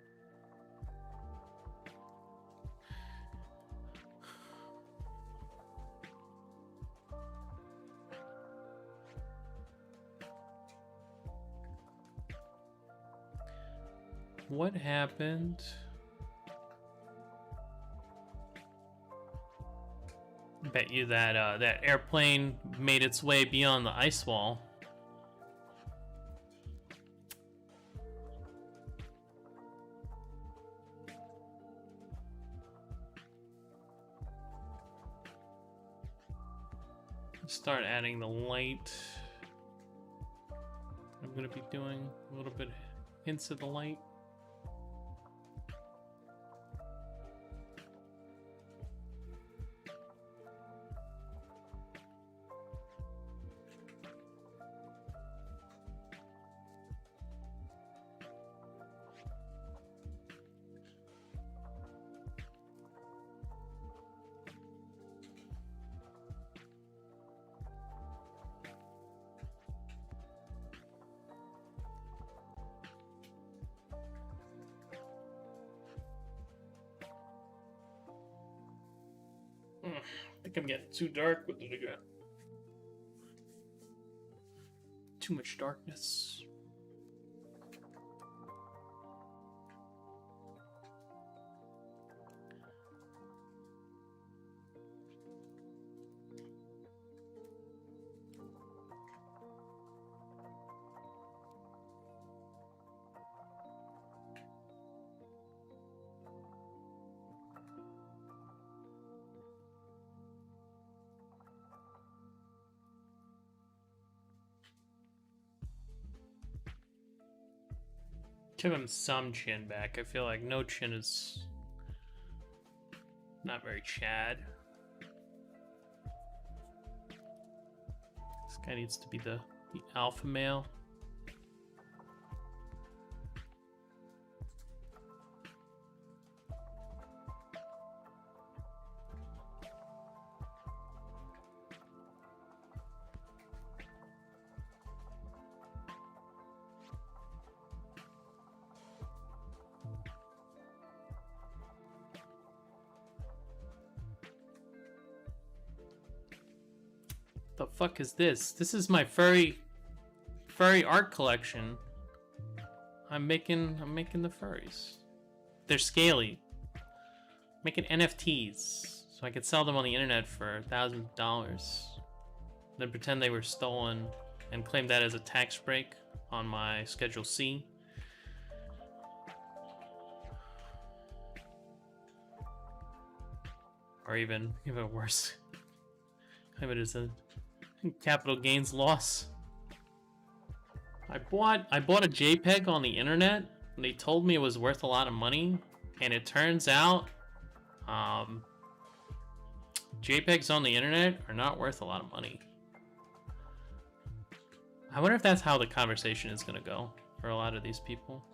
What happened? Bet you that that airplane made its way beyond the ice wall. Start adding the light. I'm gonna be doing a little bit hints of the light. I think I'm getting too dark with it again. Too much darkness. Give him some chin back. I feel like no chin is not very Chad. This guy needs to be the alpha male. The fuck is this? This is my furry art collection. I'm making the furries. They're scaly. Making NFTs so I could sell them on the internet for $1,000. Then pretend they were stolen and claim that as a tax break on my Schedule C. Or even worse, claim it as a capital gains loss. I bought a JPEG on the internet, and they told me it was worth a lot of money, and it turns out, JPEGs on the internet are not worth a lot of money. I wonder if that's how the conversation is gonna go for a lot of these people.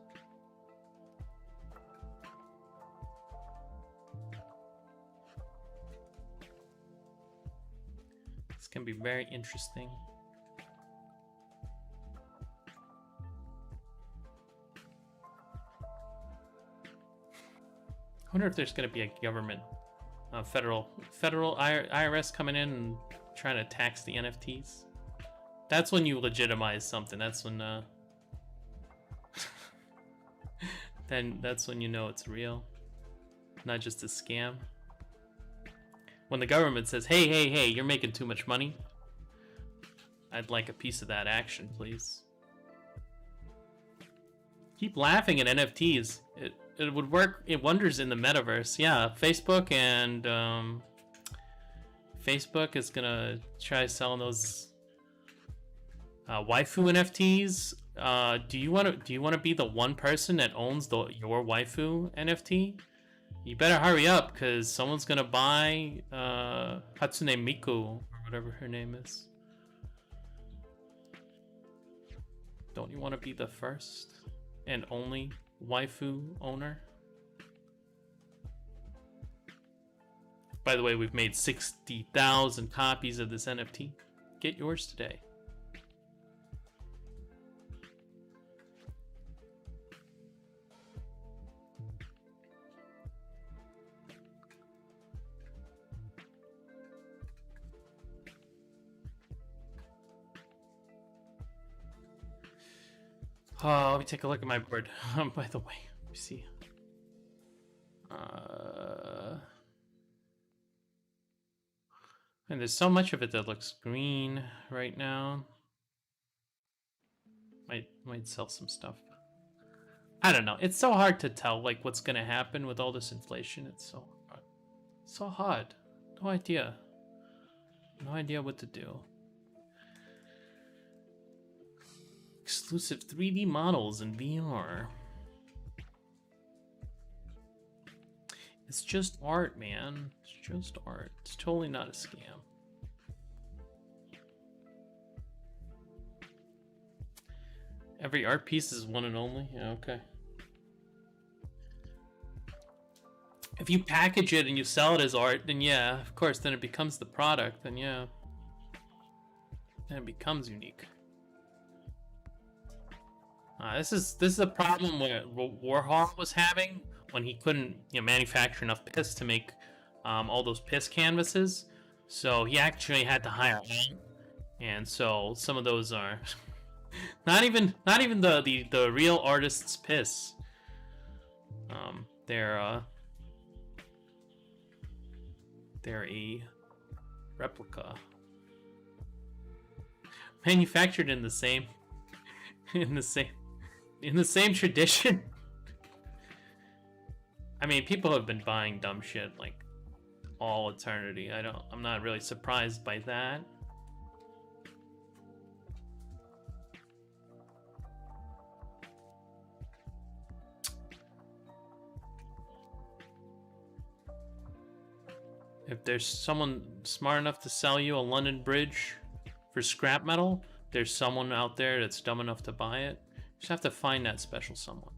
It's gonna be very interesting. I wonder if there's gonna be a government, federal IRS coming in and trying to tax the NFTs. That's when you legitimize something. That's when then that's when you know it's real, not just a scam. When the government says, hey, you're making too much money, I'd like a piece of that action, please. Keep laughing at NFTs. It would work wonders in the metaverse. Yeah, Facebook and Facebook is gonna try selling those waifu NFTs. Do you want to be the one person that owns your waifu NFT? You better hurry up, because someone's gonna buy Hatsune Miku or whatever her name is. Don't you want to be the first and only waifu owner? By the way, we've made 60,000 copies of this NFT. Get yours today. Oh, let me take a look at my board. By the way, let me see. And there's so much of it that looks green right now. Might sell some stuff. I don't know. It's so hard to tell like what's gonna happen with all this inflation. It's so hard. No idea. No idea what to do. Exclusive 3D models in VR. It's just art, man. It's just art. It's totally not a scam. Every art piece is one and only? Yeah, okay. If you package it and you sell it as art, then yeah, of course, then it becomes the product, then yeah. Then it becomes unique. This is a problem where Warhol was having when he couldn't, manufacture enough piss to make all those piss canvases. So he actually had to hire out, and so some of those are not even the real artist's piss. They're a replica, manufactured in the same tradition. I mean, people have been buying dumb shit like all eternity. I'm not really surprised by that. If there's someone smart enough to sell you a London Bridge for scrap metal, there's someone out there that's dumb enough to buy it. You just have to find that special someone.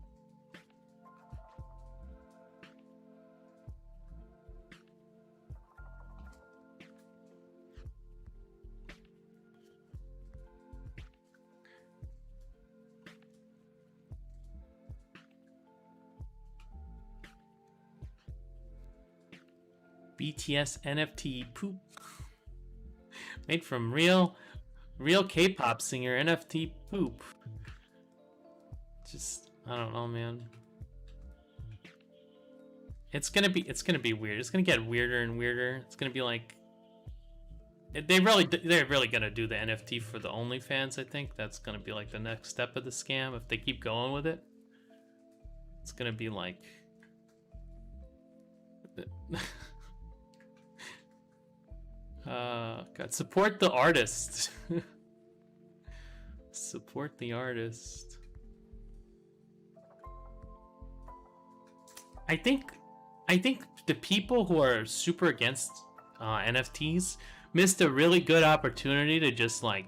BTS NFT poop. Made from real K-pop singer NFT poop. Just, I don't know, man. It's gonna be weird. It's gonna get weirder and weirder. It's gonna be like they're really gonna do the NFT for the OnlyFans. I think that's gonna be like the next step of the scam if they keep going with it. It's gonna be like God, support the artist. Support the artist. I think the people who are super against NFTs missed a really good opportunity to just like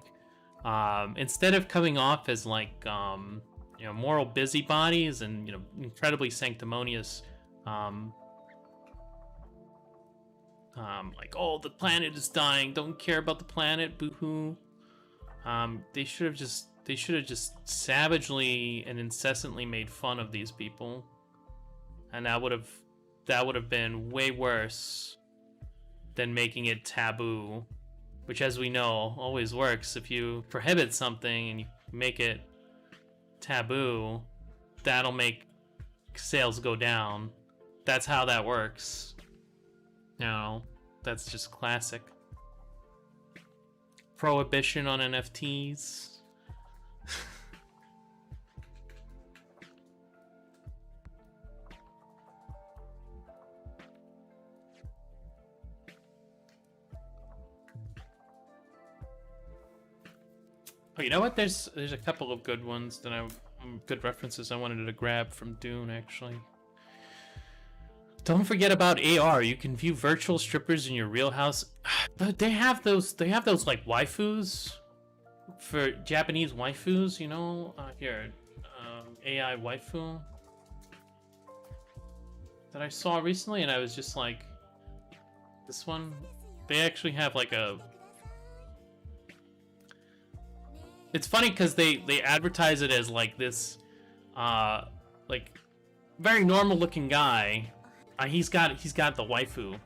instead of coming off as like you know, moral busybodies and, you know, incredibly sanctimonious like, oh, the planet is dying, don't care about the planet, boo-hoo. They should have just savagely and incessantly made fun of these people, and that would have been way worse than making it taboo, which, as we know, always works. If you prohibit something and you make it taboo, that'll make sales go down. That's how that works. No, that's just classic. Prohibition on NFTs. Oh, you know what? There's a couple of good ones that good references I wanted to grab from Dune, actually. Don't forget about AR. You can view virtual strippers in your real house. But they have those like waifus for Japanese waifus, you know. Here, AI waifu that I saw recently, and I was just like, this one. They actually have like a. It's funny because they advertise it as like this, like very normal looking guy. He's got the waifu.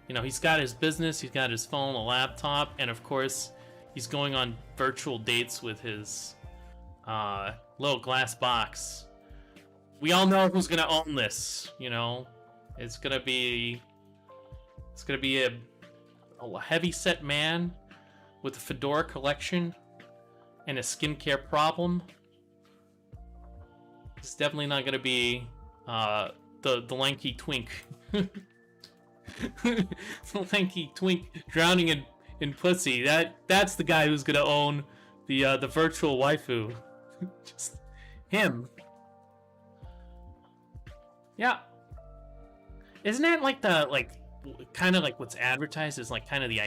You know, he's got his business, he's got his phone, a laptop, and of course, he's going on virtual dates with his little glass box. We all know who's gonna own this. You know, it's gonna be a heavy-set man with a fedora collection and a skincare problem. It's definitely not gonna be the lanky twink. The lanky twink drowning in pussy. That's the guy who's gonna own the virtual waifu. Just him. Yeah. Isn't that like kind of like what's advertised as like kind of the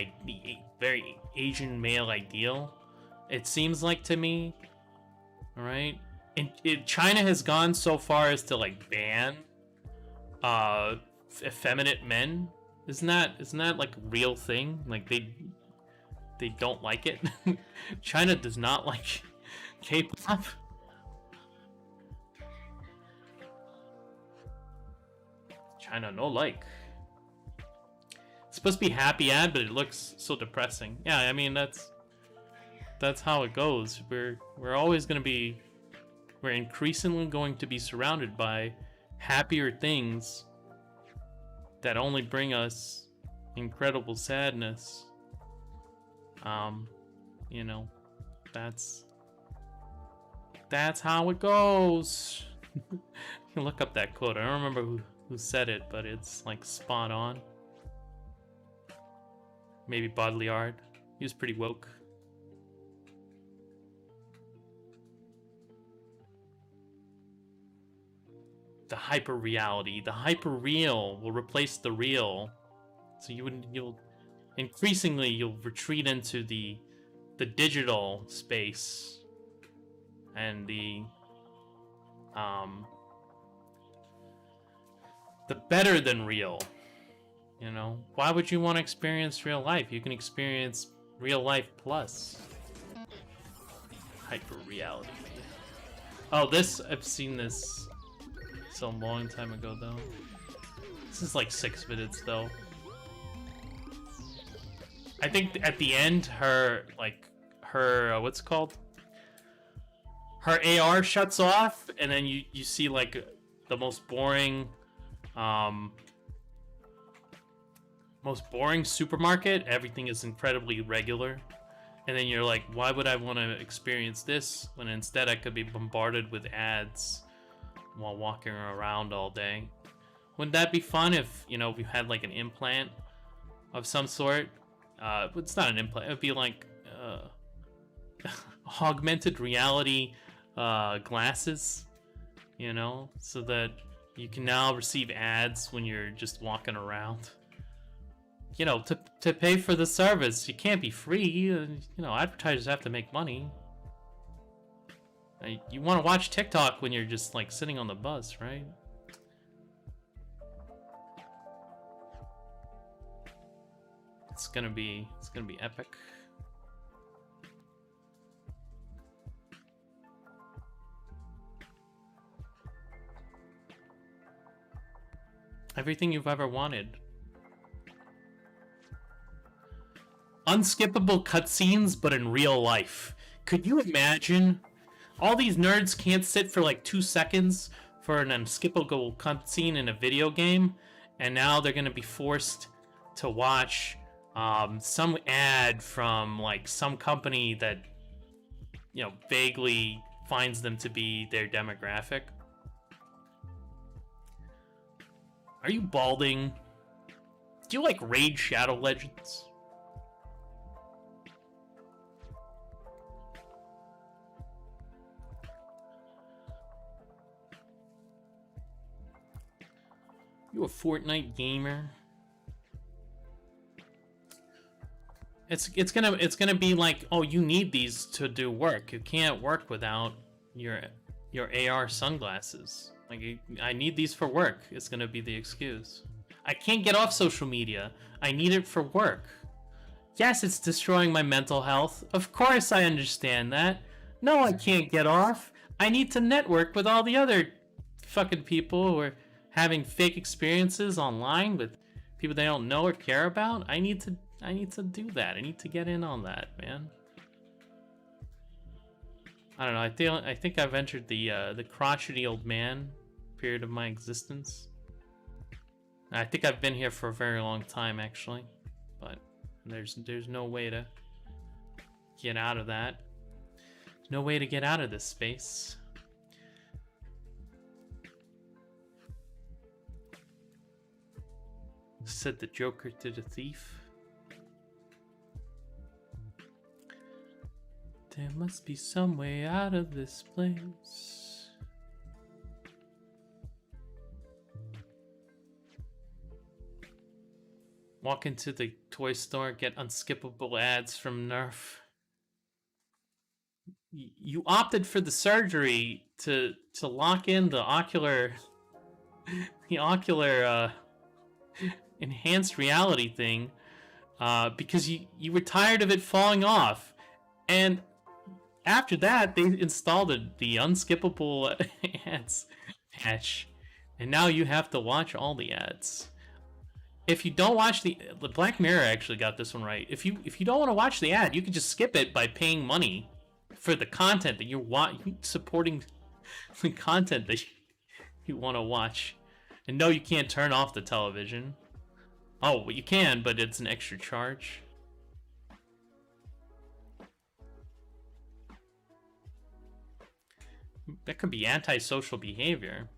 very Asian male ideal? It seems like to me. All right. And China has gone so far as to like ban effeminate men. Isn't that like a real thing? Like they don't like it. China does not like K-pop. China no like. It's supposed to be happy ad, but it looks so depressing. Yeah, I mean that's how it goes. We're always gonna be. We're increasingly going to be surrounded by happier things that only bring us incredible sadness. You know, that's how it goes. You can look up that quote. I don't remember who said it, but it's like spot on. Maybe Baudrillard. He was pretty woke. The hyper reality, the hyper real will replace the real, so you'll increasingly retreat into the digital space and the better than real. You know, why would you want to experience real life? You can experience real life plus hyper reality. Oh, I've seen this so long time ago though. This is like 6 minutes though. I think at the end her what's it called? Her AR shuts off and then you see like the most boring supermarket. Everything is incredibly regular. And then you're like, why would I want to experience this when instead I could be bombarded with ads while walking around all day? Wouldn't that be fun if, you know, we had like an implant of some sort? It's not an implant. It would be like augmented reality glasses, you know, so that you can now receive ads when you're just walking around. You know, to pay for the service, you can't be free. You know, advertisers have to make money. You want to watch TikTok when you're just like sitting on the bus, right? It's gonna be epic. Everything you've ever wanted. Unskippable cutscenes, but in real life. Could you imagine? All these nerds can't sit for like 2 seconds for an unskippable cutscene in a video game, and now they're gonna be forced to watch some ad from like some company that, you know, vaguely finds them to be their demographic. Are you balding? Do you like Raid Shadow Legends? You a Fortnite gamer? It's gonna be like, oh, you need these to do work. You can't work without your AR sunglasses. Like, I need these for work. It's gonna be the excuse. I can't get off social media. I need it for work. Yes, it's destroying my mental health. Of course I understand that. No, I can't get off. I need to network with all the other fucking people who are having fake experiences online with people they don't know or care about. I need to do that. I need to get in on that, man. I don't know. I think I've entered the crotchety old man period of my existence. I think I've been here for a very long time, actually, but there's no way to get out of that. There's no way to get out of this space. Said the Joker to the thief. There must be some way out of this place. Walk into the toy store, get unskippable ads from Nerf. You opted for the surgery to lock in the ocular enhanced reality thing because you were tired of it falling off, and after that they installed the unskippable ads patch, and now you have to watch all the ads. If you don't watch the Black Mirror actually got this one right. If you don't want to watch the ad, you can just skip it by paying money for the content that you supporting the content that you want to watch. And no, you can't turn off the television. Oh, well, you can, but it's an extra charge. That could be antisocial behavior.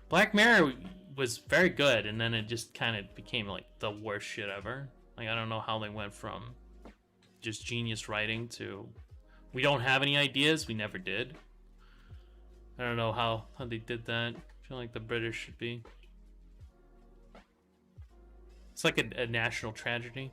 Black Mirror was very good, and then it just kind of became like the worst shit ever. Like, I don't know how they went from just genius writing to we don't have any ideas, we never did. I don't know how they did that. I feel like the British should be. It's like a national tragedy.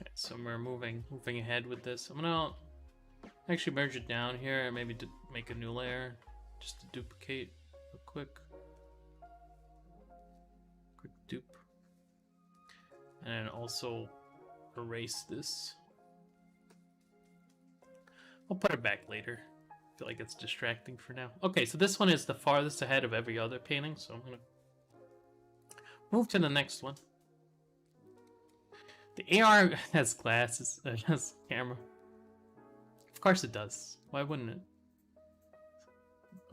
Okay, so we're moving ahead with this. I'm gonna actually merge it down here and maybe make a new layer just to duplicate real quick dupe, and then also erase this. I'll put it back later. I feel like it's distracting for now. Okay, so this one is the farthest ahead of every other painting, so I'm gonna move to the next one. The AR has glasses, has camera. Of course it does. Why wouldn't it?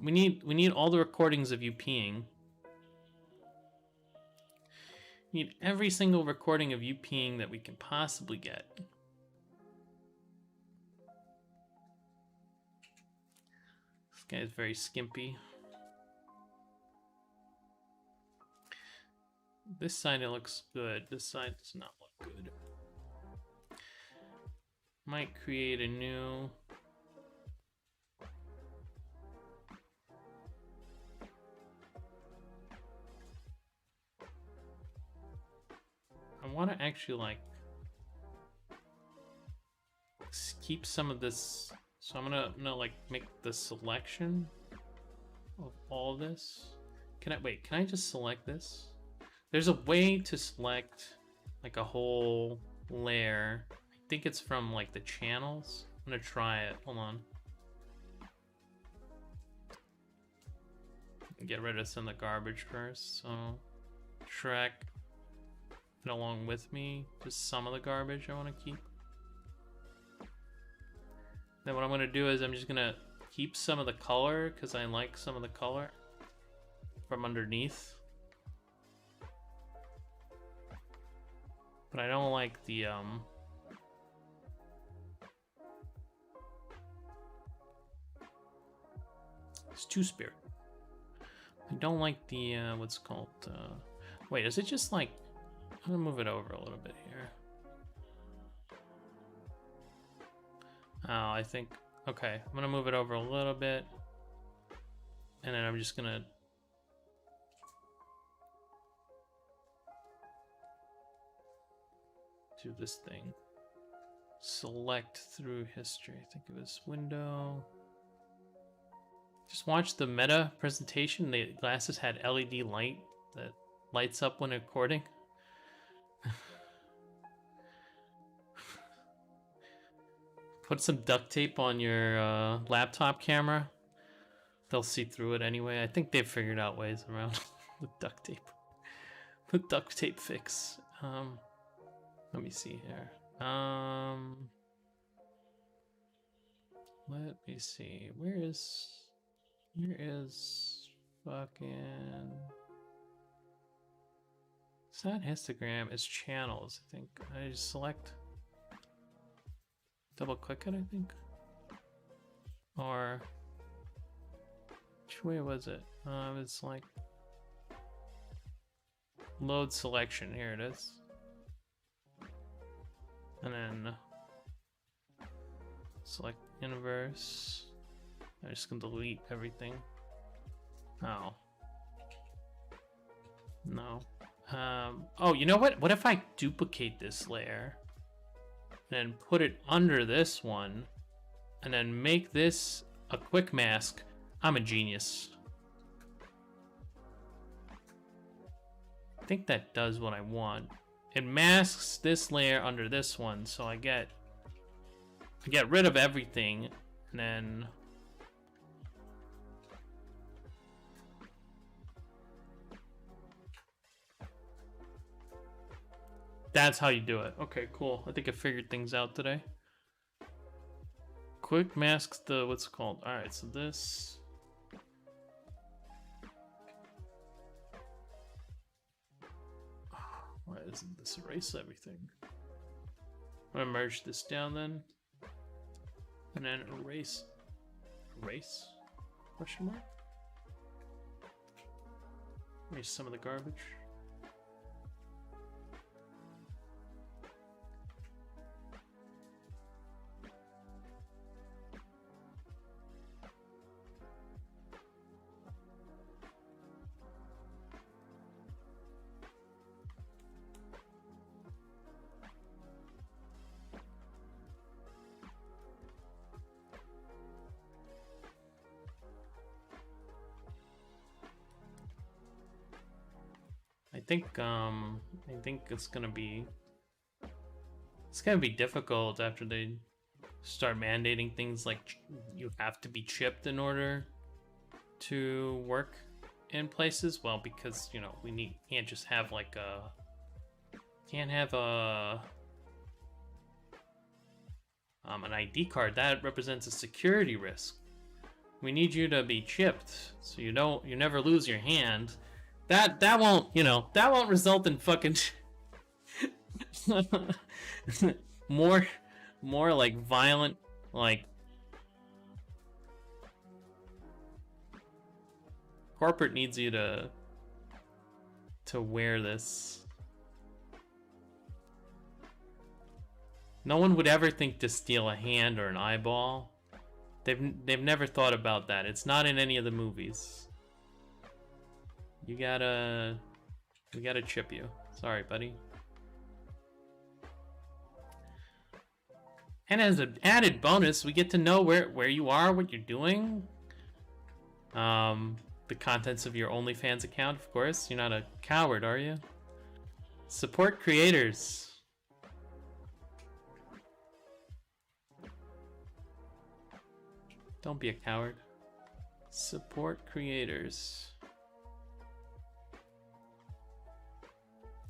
We need all the recordings of you peeing. Need every single recording of you peeing that we can possibly get. This guy is very skimpy. This side it looks good. This side does not look good. Might create a new... I want to actually like keep some of this, so I'm gonna like make the selection of all this. Can I just select this? There's a way to select like a whole layer. I think it's from like the channels. I'm gonna try it. Hold on. Get rid of some of the garbage first. So Shrek and along with me, just some of the garbage I want to keep. Then what I'm gonna do is I'm just gonna keep some of the color because I like some of the color from underneath. But I don't like the it's Two-Spirit. I don't like the what's called wait, is it just like, I'm gonna move it over a little bit here. Oh, I think, okay, I'm gonna move it over a little bit and then I'm just gonna do this thing. Select through history. I think it was window. Just watch the meta presentation. The glasses had LED light that lights up when recording. Put some duct tape on your laptop camera. They'll see through it anyway. I think they've figured out ways around with duct tape. The duct tape fix. Let me see here. Let me see. Where is fucking... It's not histogram, it's channels, I think. I just select, double click it, I think. Or which way was it? It's like load selection. Here it is. And then select inverse. I'm just gonna delete everything. Oh. No. Oh, you know what? What if I duplicate this layer and then put it under this one and then make this a quick mask? I'm a genius. I think that does what I want. It masks this layer under this one, so I get rid of everything and then that's how you do it. Okay, cool. I think I figured things out today. Quick masks the, what's it called? Alright, so this. Why doesn't this erase everything? I'm gonna merge this down then. And then erase. Erase? Question mark? Erase some of the garbage. I think it's gonna be difficult after they start mandating things like you have to be chipped in order to work in places. Well, because you know can't just have like an ID card that represents a security risk. We need you to be chipped so you never lose your hand. That won't, you know, that won't result in fucking more like violent, like corporate needs you to wear this. No one would ever think to steal a hand or an eyeball. They've never thought about that. It's not in any of the movies. We gotta chip you. Sorry, buddy. And as an added bonus, we get to know where you are, what you're doing. The contents of your OnlyFans account, of course. You're not a coward, are you? Support creators. Don't be a coward. Support creators.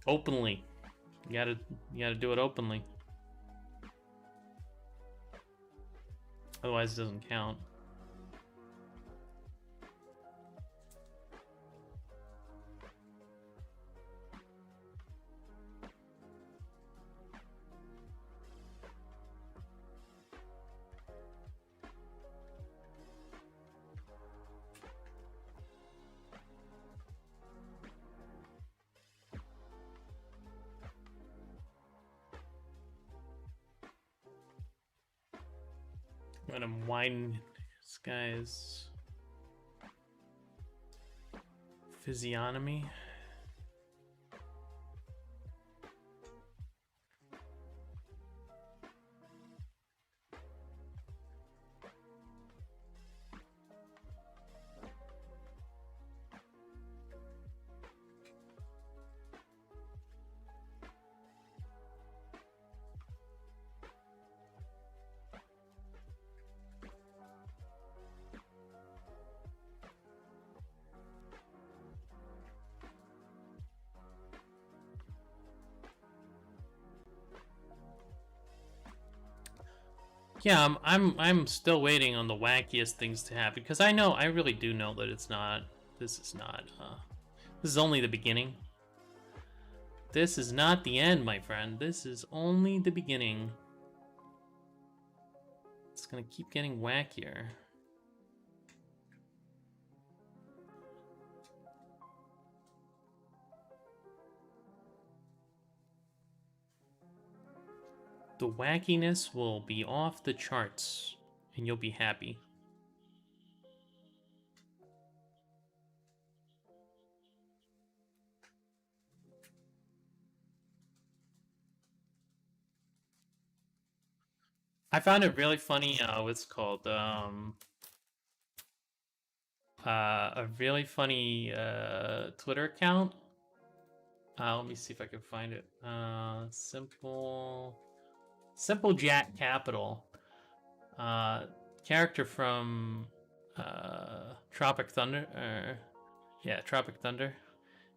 Openly. You gotta do it openly. Otherwise it doesn't count. Let him widen this guy's physiognomy. Yeah, I'm still waiting on the wackiest things to happen because I really do know that it's not. This is not. This is only the beginning. This is not the end, my friend. This is only the beginning. It's gonna keep getting wackier. The wackiness will be off the charts, and you'll be happy. I found it really funny, what's it called? A really funny Twitter account. Let me see if I can find it. Simple Jack Capital, character from Tropic Thunder. Yeah, Tropic Thunder.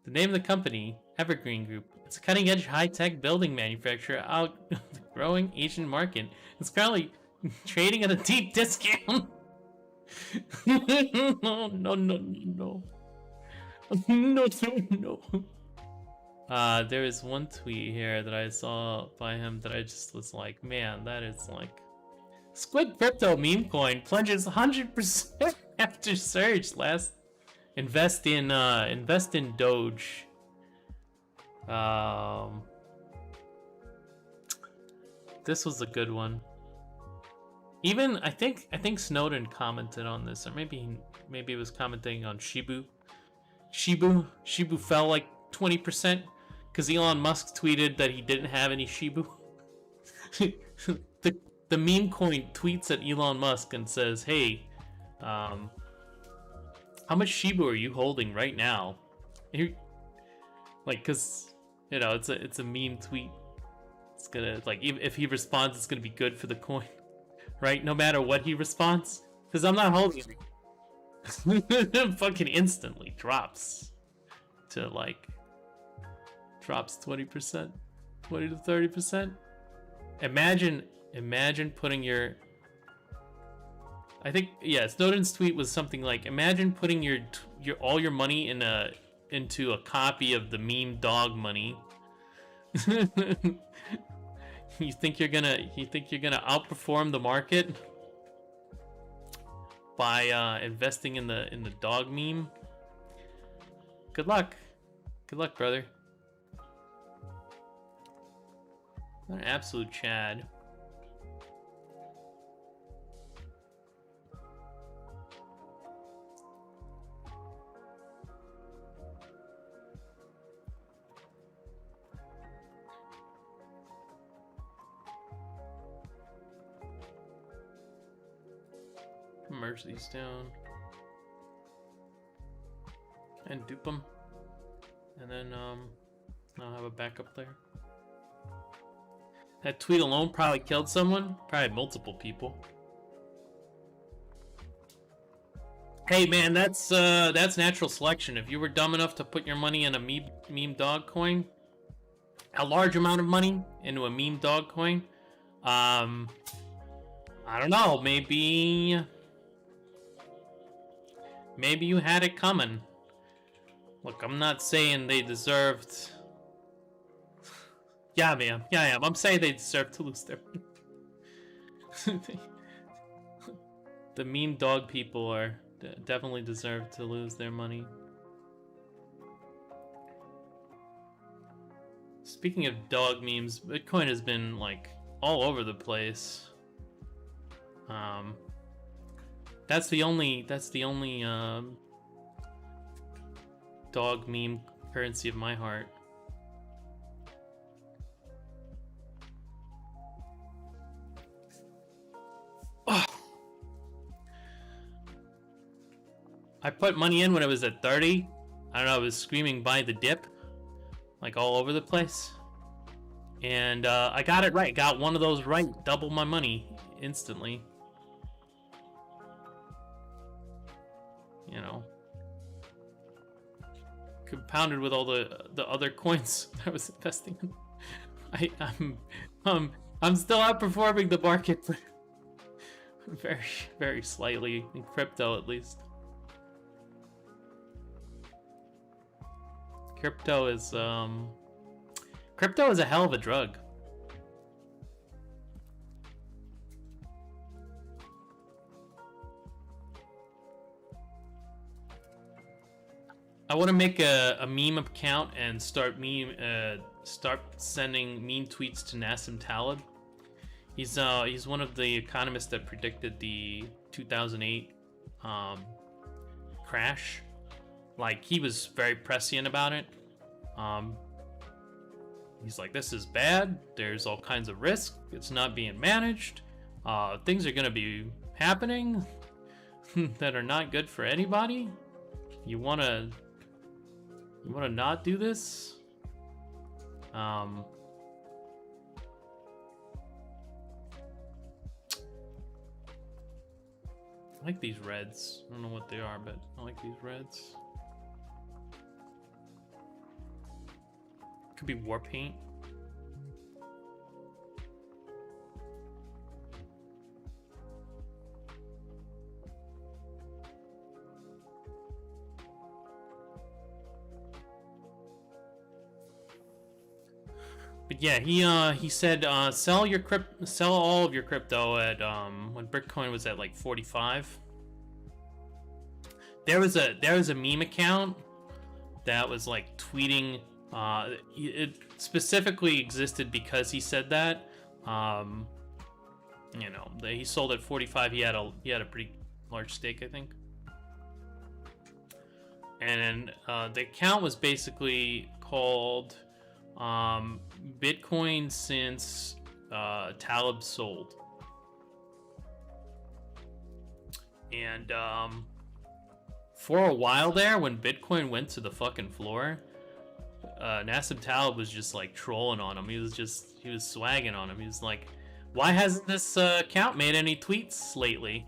The name of the company, Evergreen Group. It's a cutting-edge, high-tech building manufacturer out of the growing Asian market. It's currently trading at a deep discount. No. No. There is one tweet here that I saw by him that I just was like, man, that is like... Squid Crypto meme coin plunges 100% after surge last... Invest in Doge. This was a good one. Even, I think Snowden commented on this, or maybe it was commenting on Shibu. Shibu fell like 20%. Because Elon Musk tweeted that he didn't have any Shibu. the meme coin tweets at Elon Musk and says, hey, how much Shibu are you holding right now? Like, because, you know, it's a meme tweet. It's gonna, like, if he responds, it's gonna be good for the coin. Right? No matter what he responds. Because I'm not holding it. Fucking instantly drops to, like... Drops 20%, 20 to 30%. Imagine putting your... I think, yeah, Snowden's tweet was something like, imagine putting your all your money in a into a copy of the meme dog money. You think you're gonna outperform the market by investing in the dog meme? Good luck. Good luck, brother. What an absolute Chad. Merge these down and dupe them, and then I'll have a backup there. That tweet alone probably killed someone, probably multiple people. Hey man, that's natural selection. If you were dumb enough to put your money in a meme dog coin, a large amount of money into a meme dog coin, I don't know, maybe you had it coming. Look, I'm not saying they deserved... Yeah, man. Yeah, I am. I'm saying they deserve to lose their money. The meme dog people are definitely deserve to lose their money. Speaking of dog memes, Bitcoin has been like all over the place. That's the only dog meme currency of my heart. Oh. I put money in when it was at 30. I don't know, I was screaming buy the dip, like all over the place. And I got it right, got one of those right, double my money instantly. You know, compounded with all the other coins I was investing in. I'm still outperforming the market, but very, very slightly in crypto at least. Crypto is a hell of a drug. I want to make a meme account and start sending meme tweets to Nassim Taleb. He's one of the economists that predicted the 2008 crash. Like, he was very prescient about it. He's like, this is bad. There's all kinds of risk. It's not being managed. Things are gonna be happening that are not good for anybody. You wanna not do this? I like these reds. I don't know what they are, but I like these reds. Could be war paint. But yeah, he said sell all of your crypto at when Bitcoin was at like 45. There was a meme account that was like tweeting. It specifically existed because he said that. You know, he sold at 45. He had a pretty large stake, I think. And the account was basically called Bitcoin since Taleb sold. And for a while there, when Bitcoin went to the fucking floor, Nassim Taleb was just like trolling on him. He was swagging on him. He was like, why hasn't this account made any tweets lately?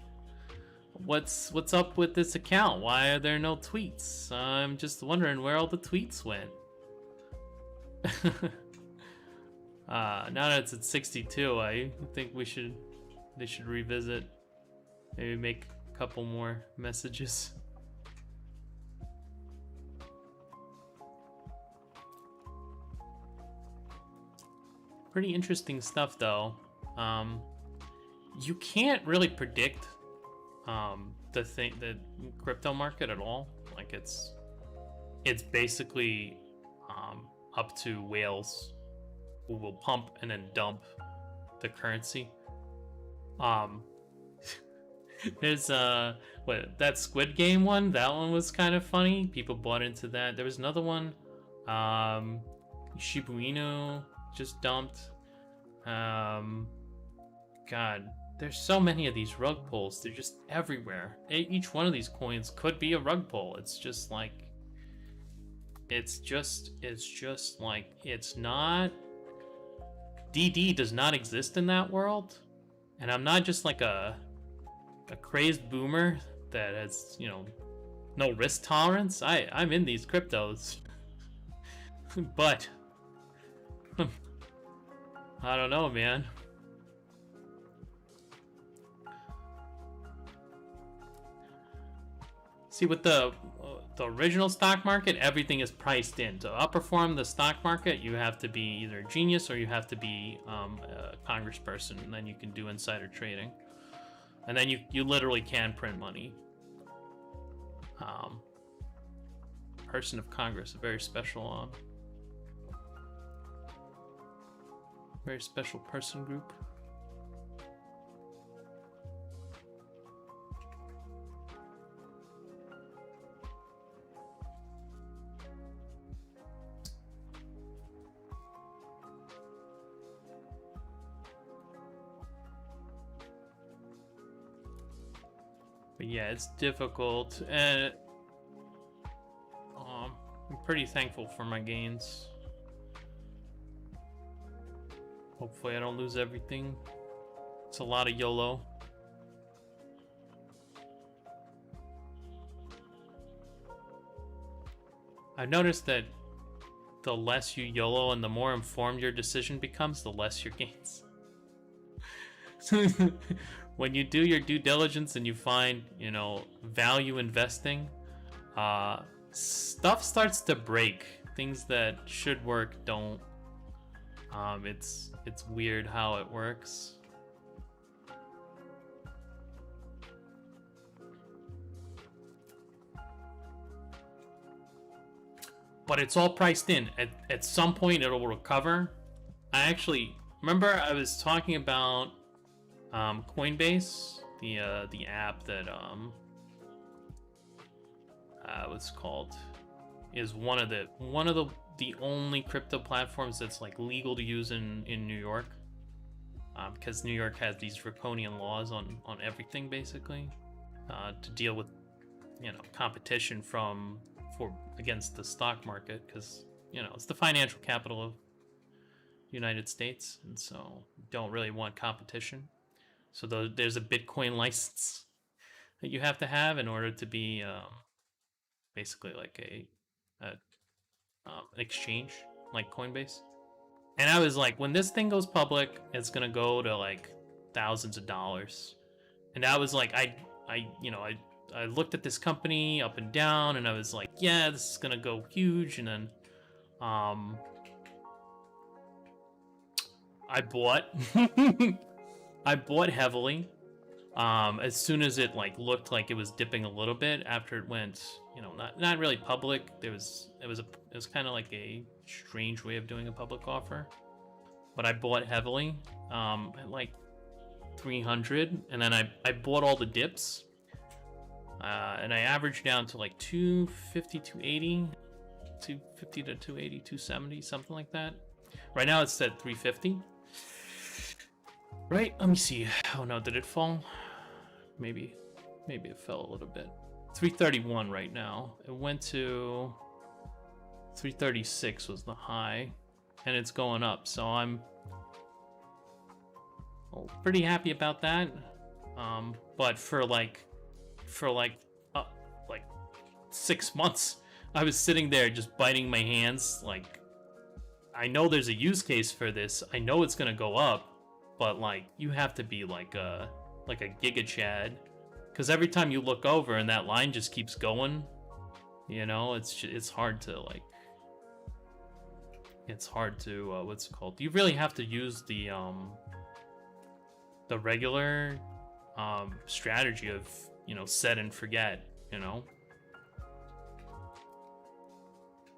What's up with this account? Why are there no tweets? I'm just wondering where all the tweets went. Now that it's at 62, I think they should revisit. Maybe make a couple more messages. pretty interesting stuff though. You can't really predict the crypto market at all. Like it's basically up to whales who will pump and then dump the currency. There's that Squid Game one. That one was kind of funny. People bought into that. There was another one. Shiba Inu just dumped. God, there's so many of these rug pulls. They're just everywhere. Each one of these coins could be a rug pull. It's just like, it's just like, it's not. DD does not exist in that world, and I'm not just like a crazed boomer that has, you know, no risk tolerance. I'm in these cryptos, but I don't know, man. See, with the original stock market, everything is priced in. To outperform the stock market, you have to be either a genius or you have to be a congressperson, and then you can do insider trading. And then you literally can print money. Person of Congress, a very special person group. But yeah, it's difficult, and I'm pretty thankful for my gains. Hopefully I don't lose everything. It's a lot of YOLO. I've noticed that the less you YOLO and the more informed your decision becomes, the less your gains. When you do your due diligence and you find, you know, value investing, stuff starts to break. Things that should work don't. It's weird how it works. But it's all priced in. At some point it'll recover. I actually remember I was talking about Coinbase, the app that what's called, is one of the only crypto platforms that's like legal to use in New York, because New York has these draconian laws on everything basically, to deal with, you know, competition against the stock market, because, you know, it's the financial capital of United States, and so don't really want competition. So there's a Bitcoin license that you have to have in order to be basically like an exchange like Coinbase. And I was like, when this thing goes public, it's gonna go to like thousands of dollars. And I was like, I looked at this company up and down, and I was like, yeah, this is gonna go huge. And then I bought. I bought heavily as soon as it like looked like it was dipping a little bit. After it went, you know, not really public. It was kind of like a strange way of doing a public offer. But I bought heavily at like 300, and then I bought all the dips, and I averaged down to like 250, 280, 250 to 280, 270, something like that. Right now it's at 350. Right, let me see. Oh no, did it fall? Maybe it fell a little bit. 331 right now. It went to 336 was the high, and it's going up. So I'm pretty happy about that. But for like 6 months, I was sitting there just biting my hands. Like, I know there's a use case for this. I know it's gonna go up. But like, you have to be like a Giga Chad, because every time you look over and that line just keeps going, you know, it's hard to like. it's hard to what's it called? You really have to use the regular strategy of, you know, set and forget, you know.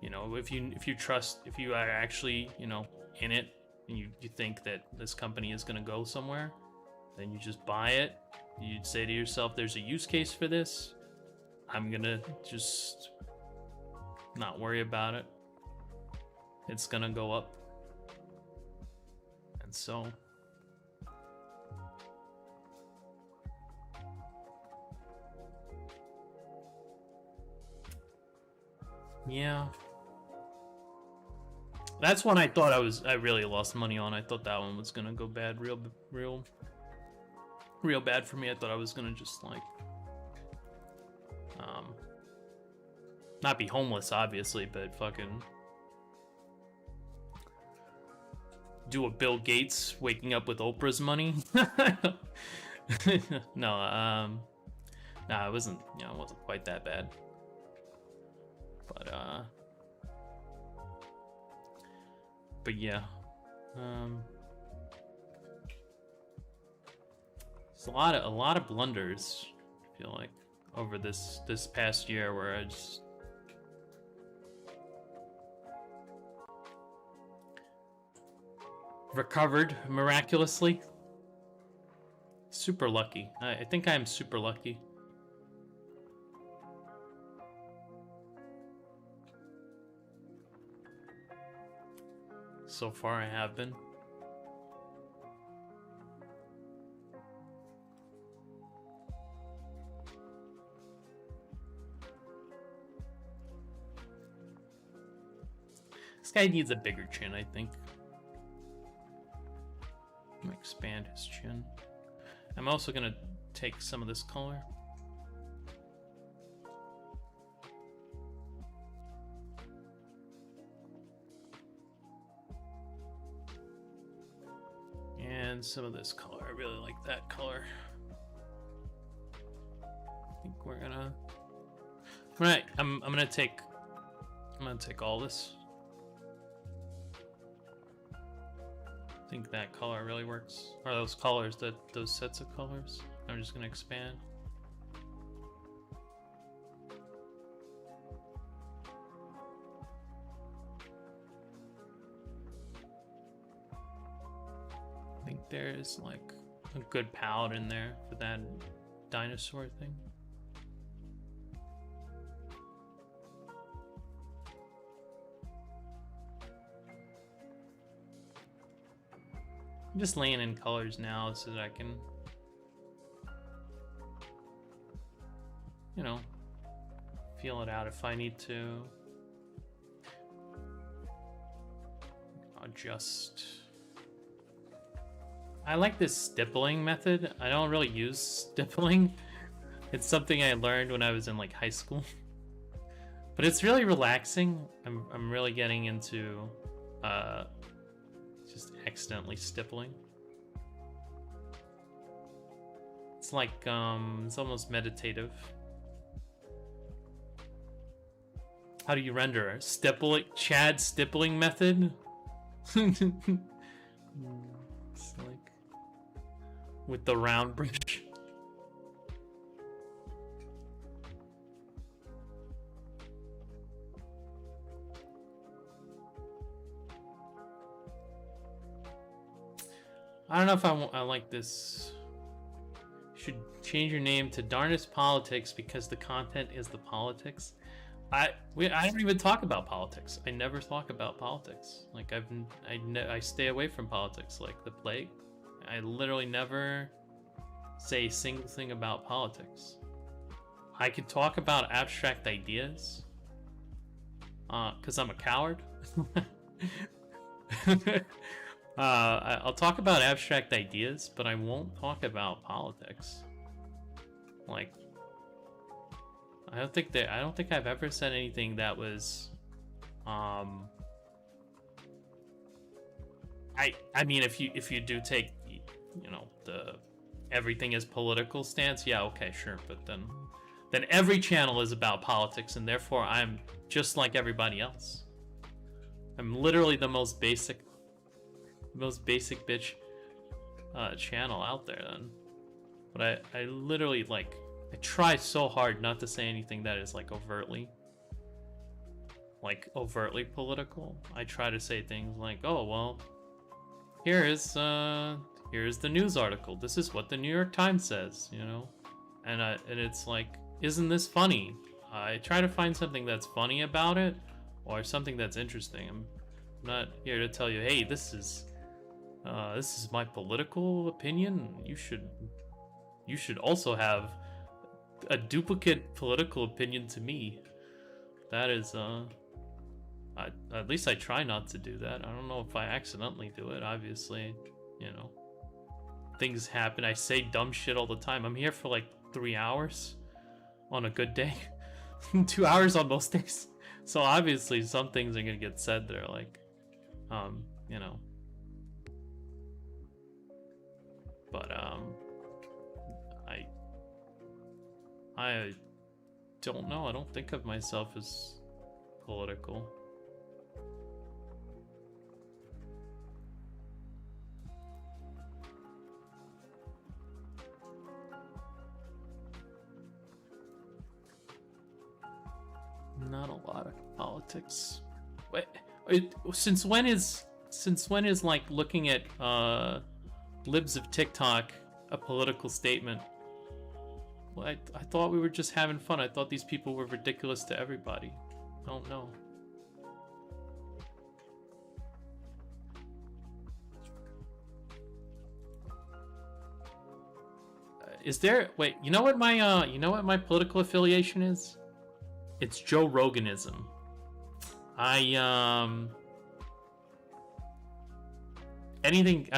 You know, if you trust, if you are actually, you know, in it, and you think that this company is gonna go somewhere, then you just buy it. You'd say to yourself, there's a use case for this. I'm gonna just not worry about it. It's gonna go up. And so yeah. That's one I thought I really lost money on. I thought that one was gonna go bad, real bad for me. I thought I was gonna just like, not be homeless, obviously, but fucking do a Bill Gates waking up with Oprah's money. No, nah, it wasn't. You know, it wasn't quite that bad. But yeah, it's a lot of blunders, I feel like, over this past year where I just recovered miraculously. Super lucky. I think I am super lucky. So far I have been. This guy needs a bigger chin, I think. I'm gonna expand his chin. I'm also gonna take some of this color. And some of this color. I really like that color. I think we're gonna. I'm gonna take all this. I think that color really works. Or those colors, those sets of colors. I'm just gonna expand. I think there's like a good palette in there for that dinosaur thing. I'm just laying in colors now so that I can, you know, feel it out if I need to. Adjust. I like this stippling method. I don't really use stippling. It's something I learned when I was in like high school. But it's really relaxing. I'm really getting into just accidentally stippling. It's like it's almost meditative. How do you render stippling? Chad stippling method? It's like with the round brush. I don't know if I like this. You should change your name to Darnest Politics because the content is the politics. I don't even talk about politics. I never talk about politics. Like I stay away from politics like the plague. I literally never say a single thing about politics. I can talk about abstract ideas because I'm a coward. I'll talk about abstract ideas, but I won't talk about politics. Like, I don't think I've ever said anything that was, I mean, if you do take, you know, the everything is political stance, yeah, okay, sure, but then every channel is about politics, and therefore I'm just like everybody else. I'm literally the most basic bitch channel out there then. But I literally, like, I try so hard not to say anything that is like overtly political. I try to say things like, oh well, here's the news article, this is what the New York Times says, you know. And it's like, isn't this funny? I try to find something that's funny about it, or something that's interesting. I'm not here to tell you, hey, this is my political opinion. You should also have a duplicate political opinion to me. That is, at least I try not to do that. I don't know if I accidentally do it. Obviously, you know, things happen. I say dumb shit all the time. I'm here for like 3 hours on a good day, 2 hours on most days. So obviously some things are gonna get said that are like, you know. But I don't know. I don't think of myself as political. Not a lot of politics. Wait, since when is like looking at libs of TikTok a political statement? Well, I thought we were just having fun. I thought these people were ridiculous to everybody. I don't know. Is there? Wait, you know what my political affiliation is? It's Joe Roganism. I've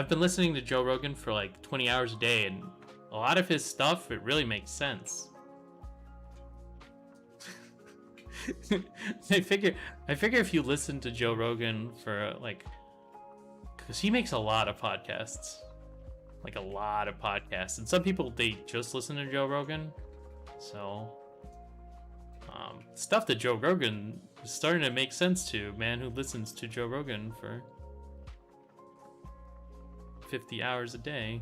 been listening to Joe Rogan for like 20 hours a day, and a lot of his stuff, it really makes sense. I figure if you listen to Joe Rogan for like, because he makes a lot of podcasts, like a lot of podcasts, and some people, they just listen to Joe Rogan, so stuff that Joe Rogan is starting to make sense to a man who listens to Joe Rogan for 50 hours a day.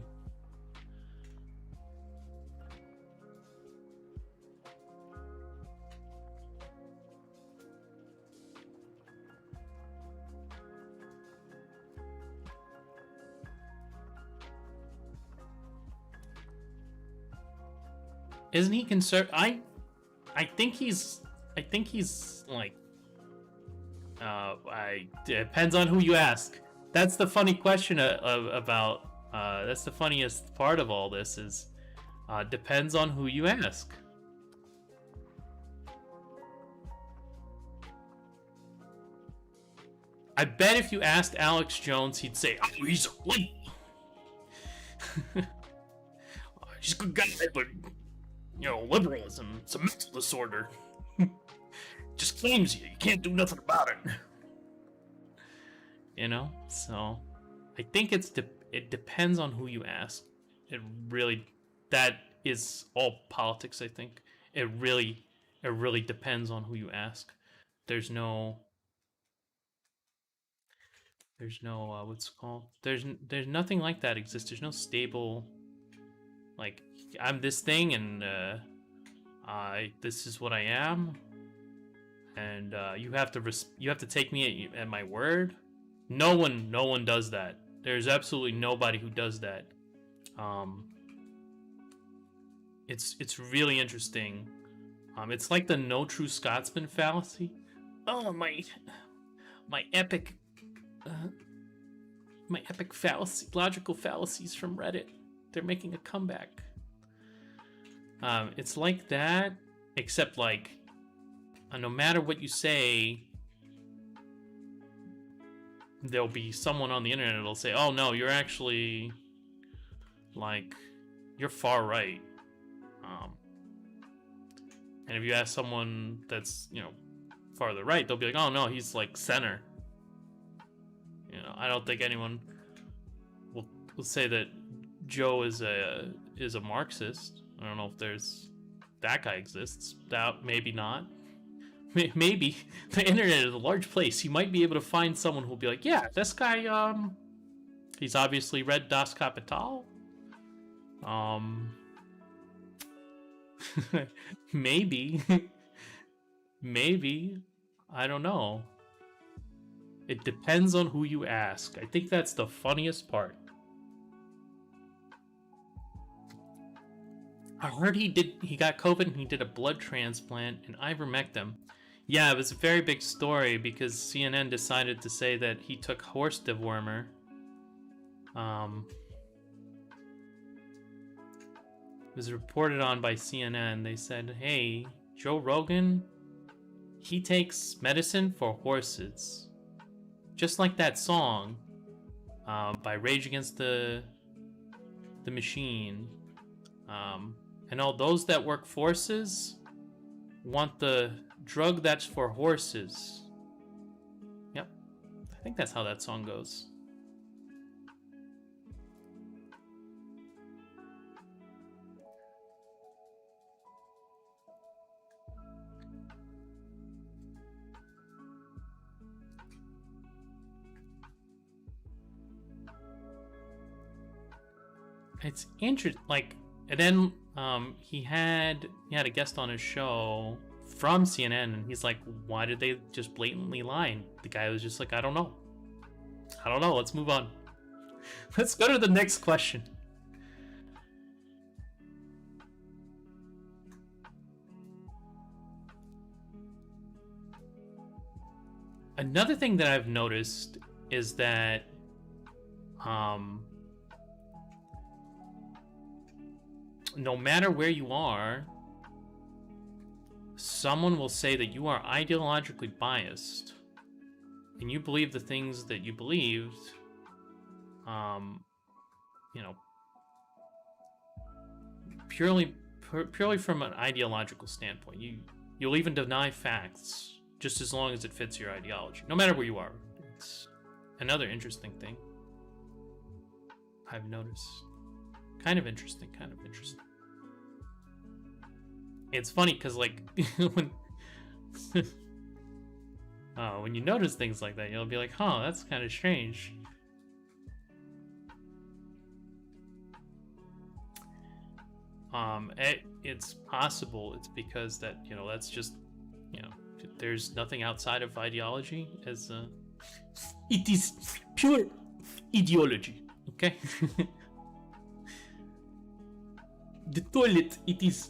Isn't he I think he's like, depends on who you ask. That's the funny question about, that's the funniest part of all this is, depends on who you ask. I bet if you asked Alex Jones, he'd say, oh, he's a liberal. He's a good guy, but, you know, liberalism, it's a mental disorder. Just claims you can't do nothing about it. You know? So, I think it depends on who you ask. That is all politics, I think. It really depends on who you ask. There's no what's it called? There's nothing like that exists. There's no stable, like, I'm this thing and this is what I am, and you have to take me at my word. No one does that. There's absolutely nobody who does that. It's really interesting. It's like the no true Scotsman fallacy. Oh, my epic logical fallacies from Reddit. They're making a comeback. It's like that, except like, no matter what you say, there'll be someone on the internet that'll say, oh no, you're actually, like, you're far right. And if you ask someone that's, you know, farther right, they'll be like, oh no, he's like center. You know, I don't think anyone will say that Joe is a Marxist. I don't know if that guy exists. Maybe not. maybe the internet is a large place. You might be able to find someone who'll be like, yeah, this guy, he's obviously read Das Kapital. Maybe. Maybe. I don't know. It depends on who you ask. I think that's the funniest part. I heard he got COVID and he did a blood transplant and ivermectin. Yeah, it was a very big story because CNN decided to say that he took horse dewormer. It was reported on by CNN. They said, hey, Joe Rogan, he takes medicine for horses. Just like that song by Rage Against the Machine. And all those that work forces want the drug that's for horses. Yep. I think that's how that song goes. It's interesting, like, and then he had a guest on his show from CNN, and he's like, why did they just blatantly lie? And the guy was just like, I don't know, let's move on. Let's go to the next question. Another thing that I've noticed is that no matter where you are, someone will say that you are ideologically biased and you believe the things that you believed, you know, purely from an ideological standpoint. You'll even deny facts just as long as it fits your ideology, no matter where you are. It's another interesting thing I've noticed. Kind of interesting. It's funny because, like, when you notice things like that, you'll be like, huh, that's kind of strange. It's possible it's because that, you know, that's just, you know, there's nothing outside of ideology as it is pure ideology, okay? The toilet, it is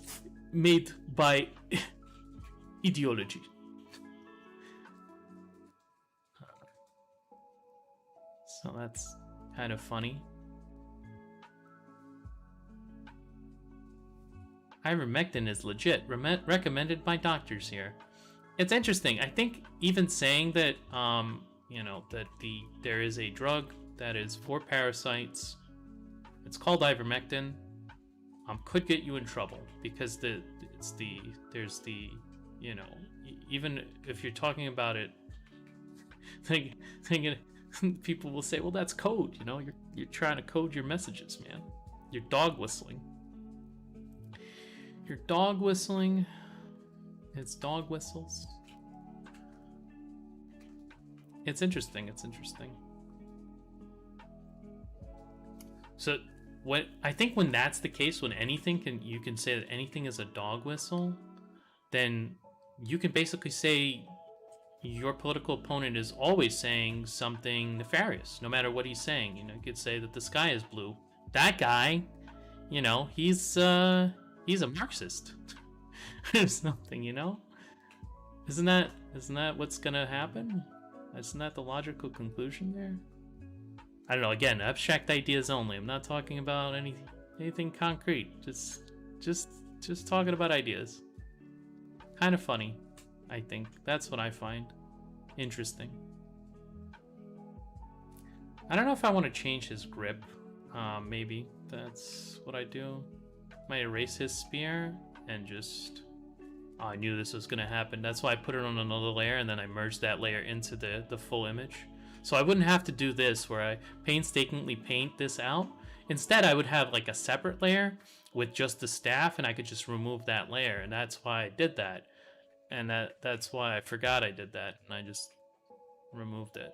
made by ideology. So that's kind of funny. Ivermectin is legit, recommended by doctors here. It's interesting. I think even saying that, you know, that there is a drug that is for parasites, it's called ivermectin, could get you in trouble because there's the, you know, even if you're talking about it, thinking people will say, well, that's code, you know, you're trying to code your messages, man. You're dog whistling. You're dog whistling. It's dog whistles. It's interesting. So I think when that's the case, when you can say that anything is a dog whistle, then you can basically say your political opponent is always saying something nefarious, no matter what he's saying. You know, you could say that the sky is blue. That guy, you know, he's a Marxist or something, you know? Isn't that what's gonna happen? Isn't that the logical conclusion there? I don't know, again, abstract ideas only. I'm not talking about anything concrete. Just talking about ideas. Kind of funny, I think. That's what I find interesting. I don't know if I want to change his grip. Maybe that's what I do. Might erase his spear and just... Oh, I knew this was going to happen. That's why I put it on another layer and then I merged that layer into the full image. So I wouldn't have to do this where I painstakingly paint this out. Instead, I would have like a separate layer with just the staff and I could just remove that layer. And that's why I did that. And that's why I forgot I did that, and I just removed it.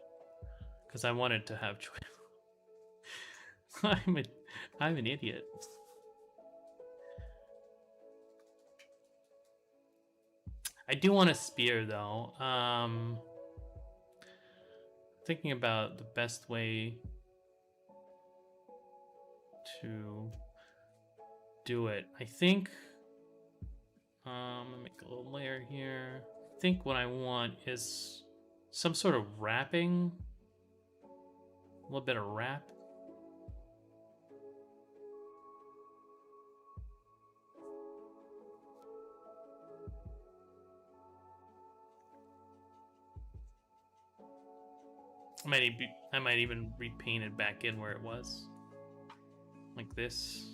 Because I wanted to have choice. I'm an idiot. I do want a spear though. Thinking about the best way to do it. I think I'm gonna make a little layer here. I think what I want is some sort of wrapping. A little bit of wrap. I might even repaint it back in where it was. Like this.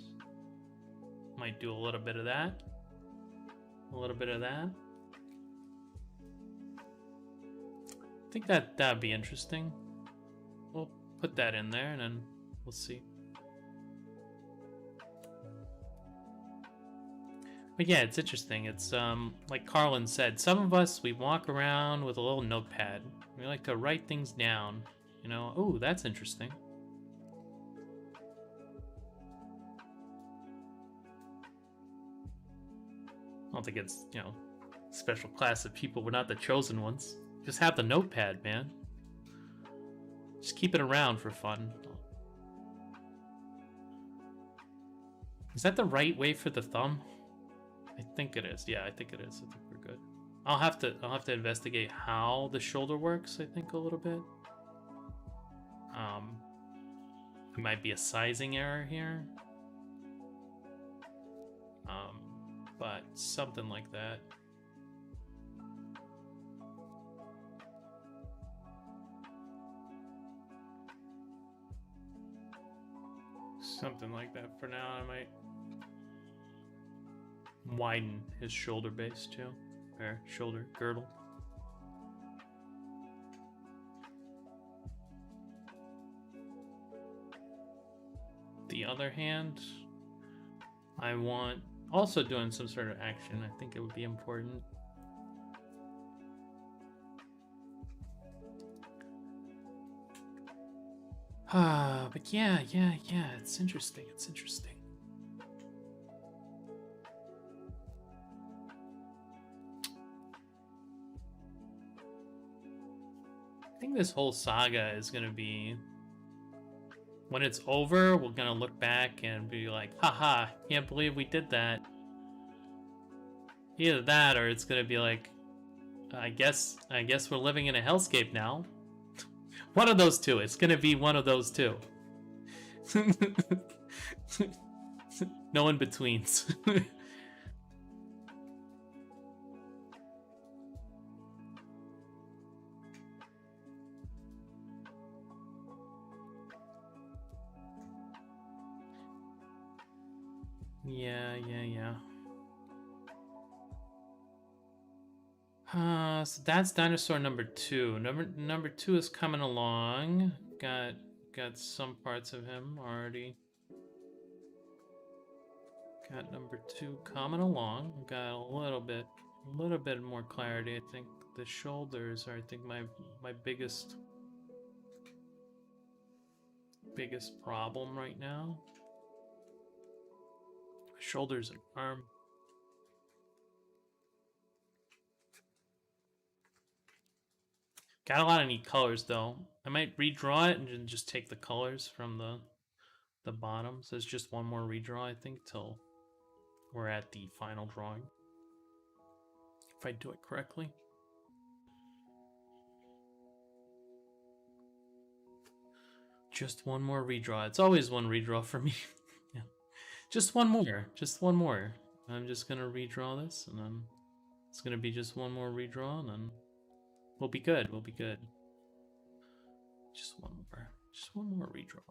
Might do a little bit of that. A little bit of that. I think that'd be interesting. We'll put that in there and then we'll see. But yeah, it's interesting. It's like Carlin said, some of us, we walk around with a little notepad. We like to write things down. You know, oh, that's interesting. I don't think it's, you know, special class of people. We're not the chosen ones. Just have the notepad, man. Just keep it around for fun. Is that the right way for the thumb? I think it is. Yeah, I think it is. I think we're good. I'll have to investigate how the shoulder works, I think, a little bit. It might be a sizing error here. But something like that. Something like that for now. I might widen his shoulder base too, or shoulder girdle. The other hand, I want also doing some sort of action. I think it would be important. But yeah, it's interesting. It's interesting. I think this whole saga is gonna be, when it's over, we're gonna look back and be like, haha, can't believe we did that. Either that, or it's gonna be like, I guess we're living in a hellscape now. One of those two. It's gonna be one of those two. No in-betweens. Yeah. So that's dinosaur number 2. Number 2 is coming along. Got some parts of him already. Got number 2 coming along. Got a little bit more clarity. I think the shoulders are, I think, my biggest problem right now. Shoulders and arm. Got a lot of neat colors though. I might redraw it and just take the colors from the bottom. So it's just one more redraw, I think, till we're at the final drawing. If I do it correctly. Just one more redraw. It's always one redraw for me. Yeah. Just one more. I'm just gonna redraw this, and then it's gonna be just one more redraw, and then we'll be good. Just one more redraw.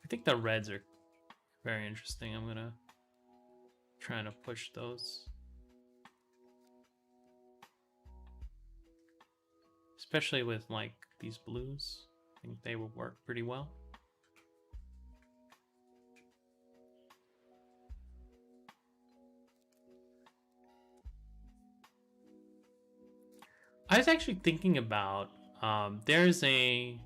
I think the reds are very interesting. I'm gonna try to push those, especially with like these blues. I think they will work pretty well. I was actually thinking about there's a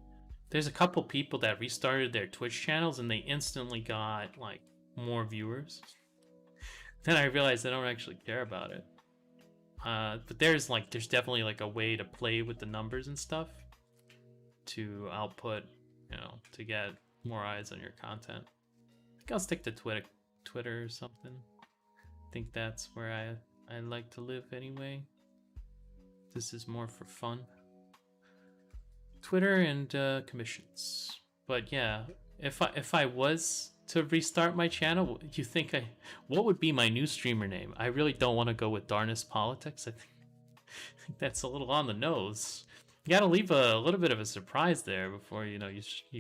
couple people that restarted their Twitch channels and they instantly got like more viewers. Then I realized I don't actually care about it. But there's definitely like a way to play with the numbers and stuff to output, to get more eyes on your content. I think I'll stick to Twitter or something. I think that's where I like to live anyway. This is more for fun. Twitter and commissions. But yeah, if I was to restart my channel, you think what would be my new streamer name? I really don't want to go with Darnus Politics. I think that's a little on the nose. You gotta leave a little bit of a surprise there before you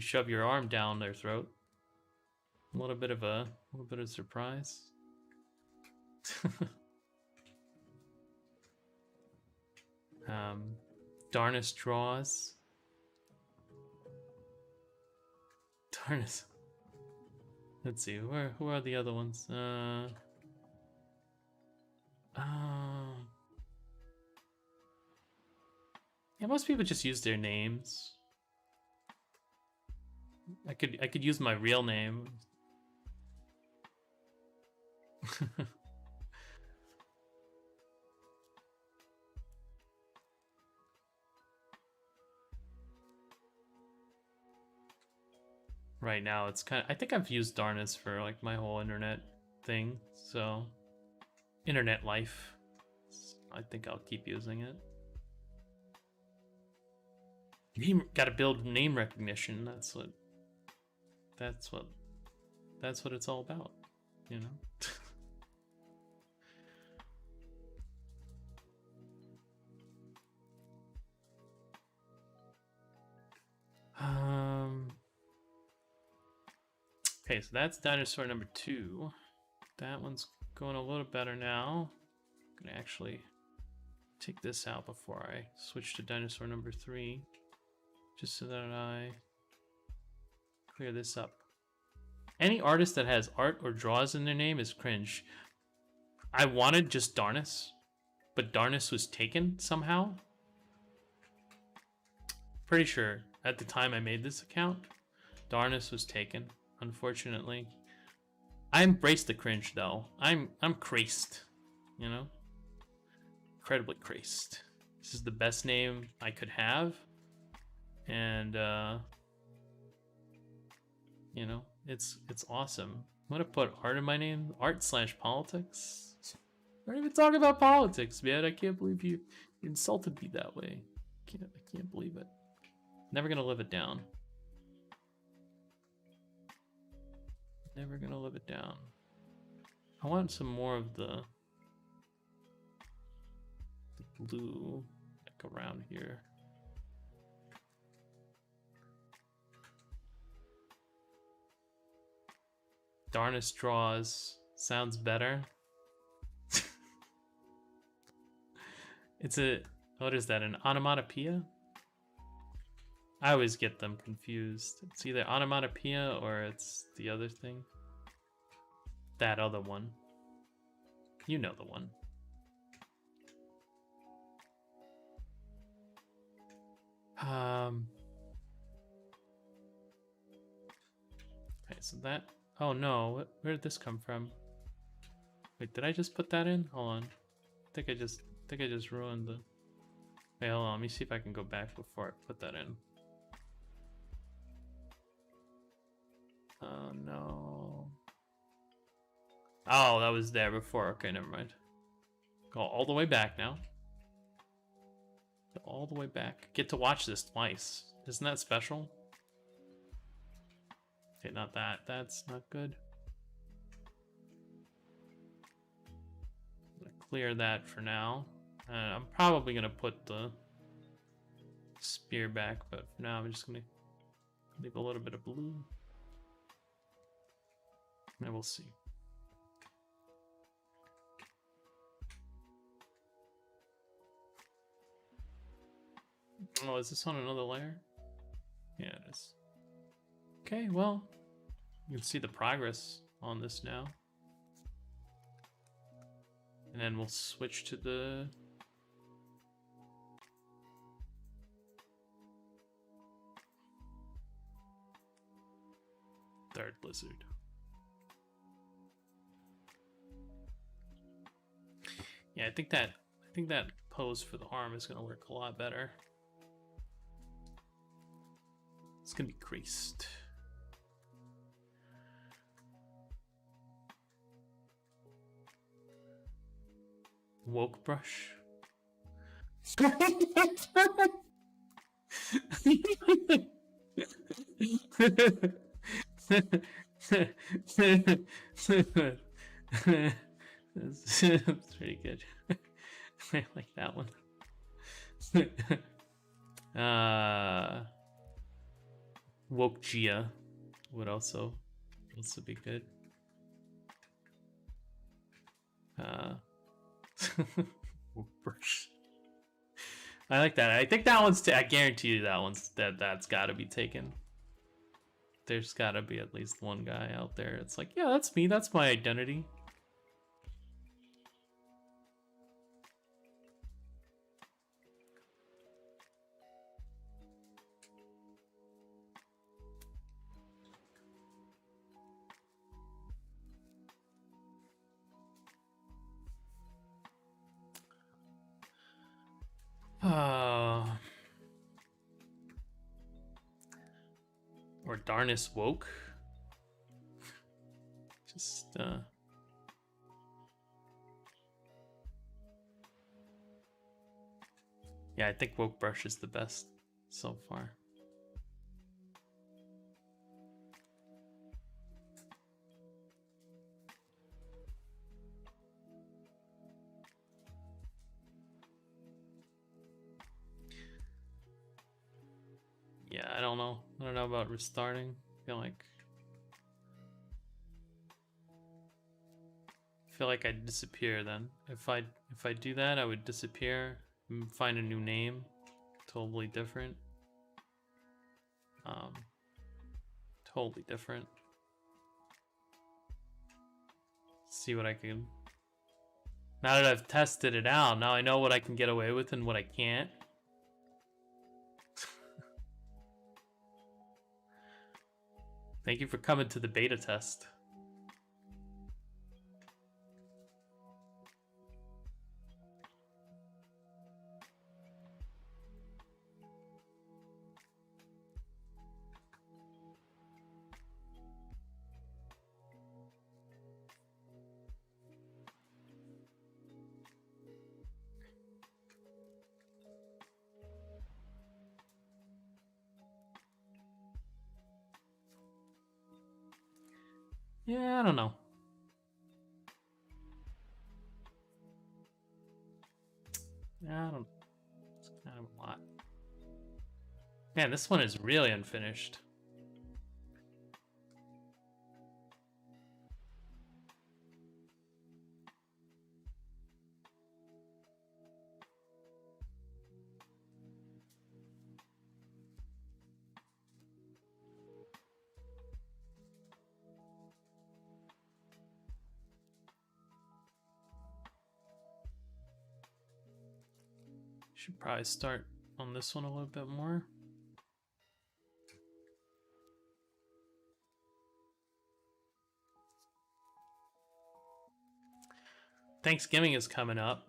shove your arm down their throat. A little bit of surprise. Darnus draws. Darnus. Let's see, who are the other ones? Yeah, most people just use their names. I could use my real name. Right now it's I think I've used Darnus for like my whole internet thing, so internet life. I think I'll keep using it. You gotta build name recognition. That's what it's all about, you know. Okay, so that's dinosaur number 2. That one's going a little better now. I'm gonna actually take this out before I switch to dinosaur number 3, just so that I clear this up. Any artist that has art or draws in their name is cringe. I wanted just Darnus, but Darnus was taken somehow. Pretty sure at the time I made this account, Darnus was taken. Unfortunately, I embrace the cringe though. I'm crazed, you know, incredibly crazed. This is the best name I could have, and you know, it's awesome. I'm gonna put art in my name, art/politics. We're not even talking about politics, man. I can't believe you insulted me that way. I can't believe it. Never gonna live it down. Never gonna live it down. I want some more of the blue like around here. Darnus draws sounds better. It's what is that, an onomatopoeia? I always get them confused. It's either onomatopoeia or it's the other thing. That other one. You know the one. Okay, so that... Oh no, where did this come from? Wait, did I just put that in? Hold on. I think I just ruined the... Wait, hold on, let me see if I can go back before I put that in. Oh no. Oh, that was there before. Okay, never mind. Go all the way back now. Go all the way back. Get to watch this twice. Isn't that special? Okay, not that. That's not good. I'm gonna clear that for now. I'm probably gonna put the spear back, but for now I'm just gonna leave a little bit of blue. And we'll see. Oh, is this on another layer? Yeah, it is. Okay, well, you can see the progress on this now. And then we'll switch to the third lizard. Yeah, I think that pose for the arm is gonna work a lot better. It's gonna be creased. Woke brush. That's pretty good. I like that one. Woke Gia would also be good. Woke brush. I like that. I think that one's. I guarantee you that's got to be taken. There's got to be at least one guy out there. It's like, yeah, that's me. That's my identity. Or Darnus Woke. Just yeah, I think Woke Brush is the best so far. Yeah, I don't know. I don't know about restarting. I feel like I'd disappear then. If I do that, I would disappear and find a new name, totally different. Totally different. See what I can. Now that I've tested it out, now I know what I can get away with and what I can't. Thank you for coming to the beta test. Yeah, I don't know. Yeah, I don't. It's kind of a lot. Man, this one is really unfinished. Should probably start on this one a little bit more. Thanksgiving is coming up.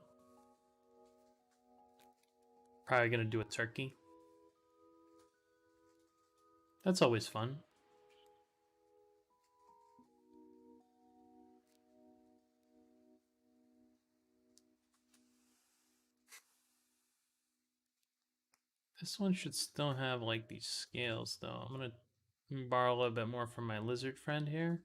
Probably gonna do a turkey. That's always fun. This one should still have like these scales though. I'm gonna borrow a little bit more from my lizard friend here.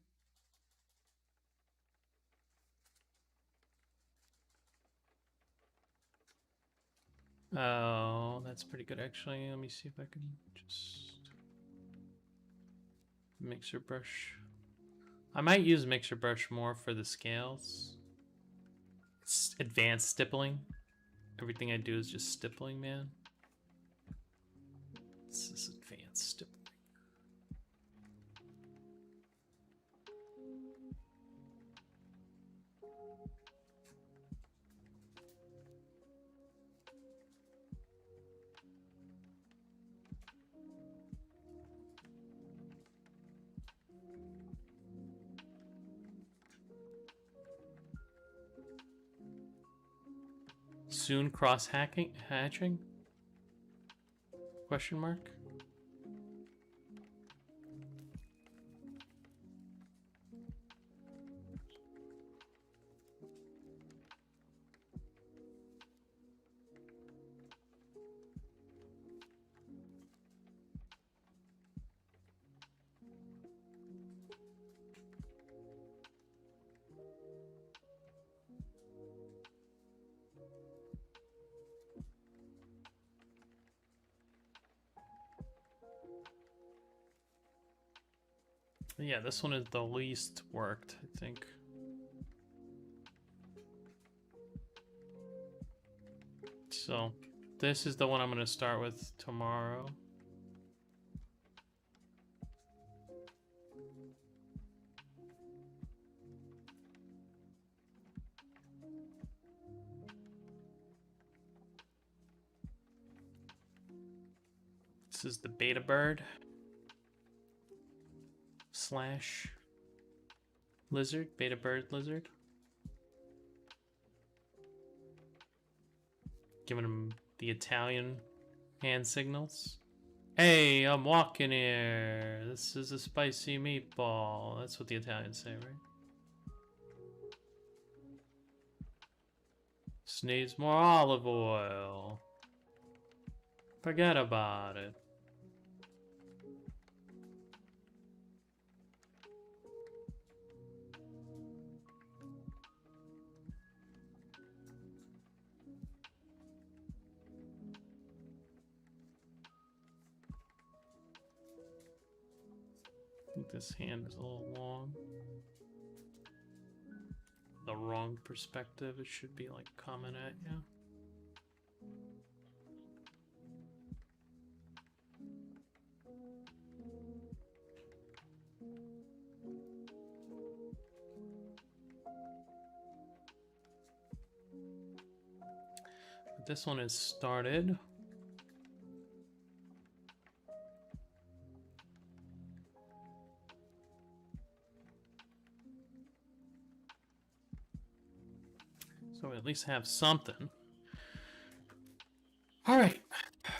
Oh, that's pretty good actually. Let me see if I can just mixer brush. I might use mixer brush more for the scales. It's advanced stippling. Everything I do is just stippling, man. This is advanced stippling. soon hatching? Question mark? Yeah, this one is the least worked, I think. So, this is the one I'm going to start with tomorrow. This is the beta bird. Slash lizard, beta bird lizard. Giving him the Italian hand signals. Hey, I'm walking here. This is a spicy meatball. That's what the Italians say, right? This needs more olive oil. Forget about it. I think this hand is a little long. The wrong perspective. It should be like coming at you. This one is started. So we at least have something. All right. I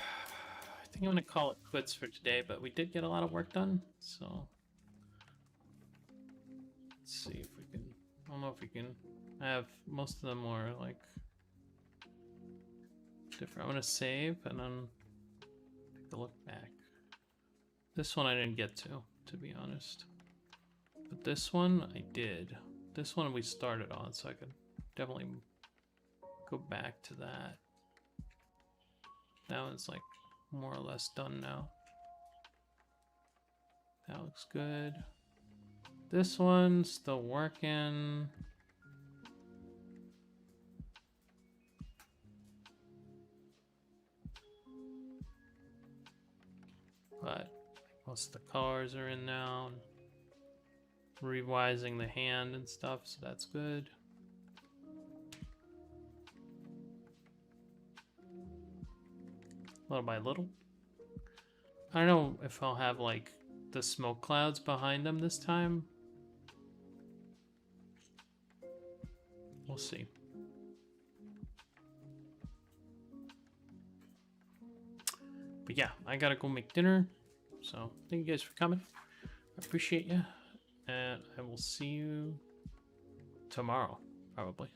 think I'm going to call it quits for today, but we did get a lot of work done. So let's see if we can, I don't know if we can have, most of them were like different. I'm going to save and then take a look back. This one I didn't get to be honest. But this one I did. This one we started on, so I could definitely go back to that. That one's like more or less done now. That looks good. This one's still working. But most of the colors are in now. Revising the hand and stuff, so that's good. Little by little. I don't know if I'll have like the smoke clouds behind them this time. We'll see. But yeah, I gotta go make dinner. So thank you guys for coming. I appreciate you. And I will see you tomorrow, probably.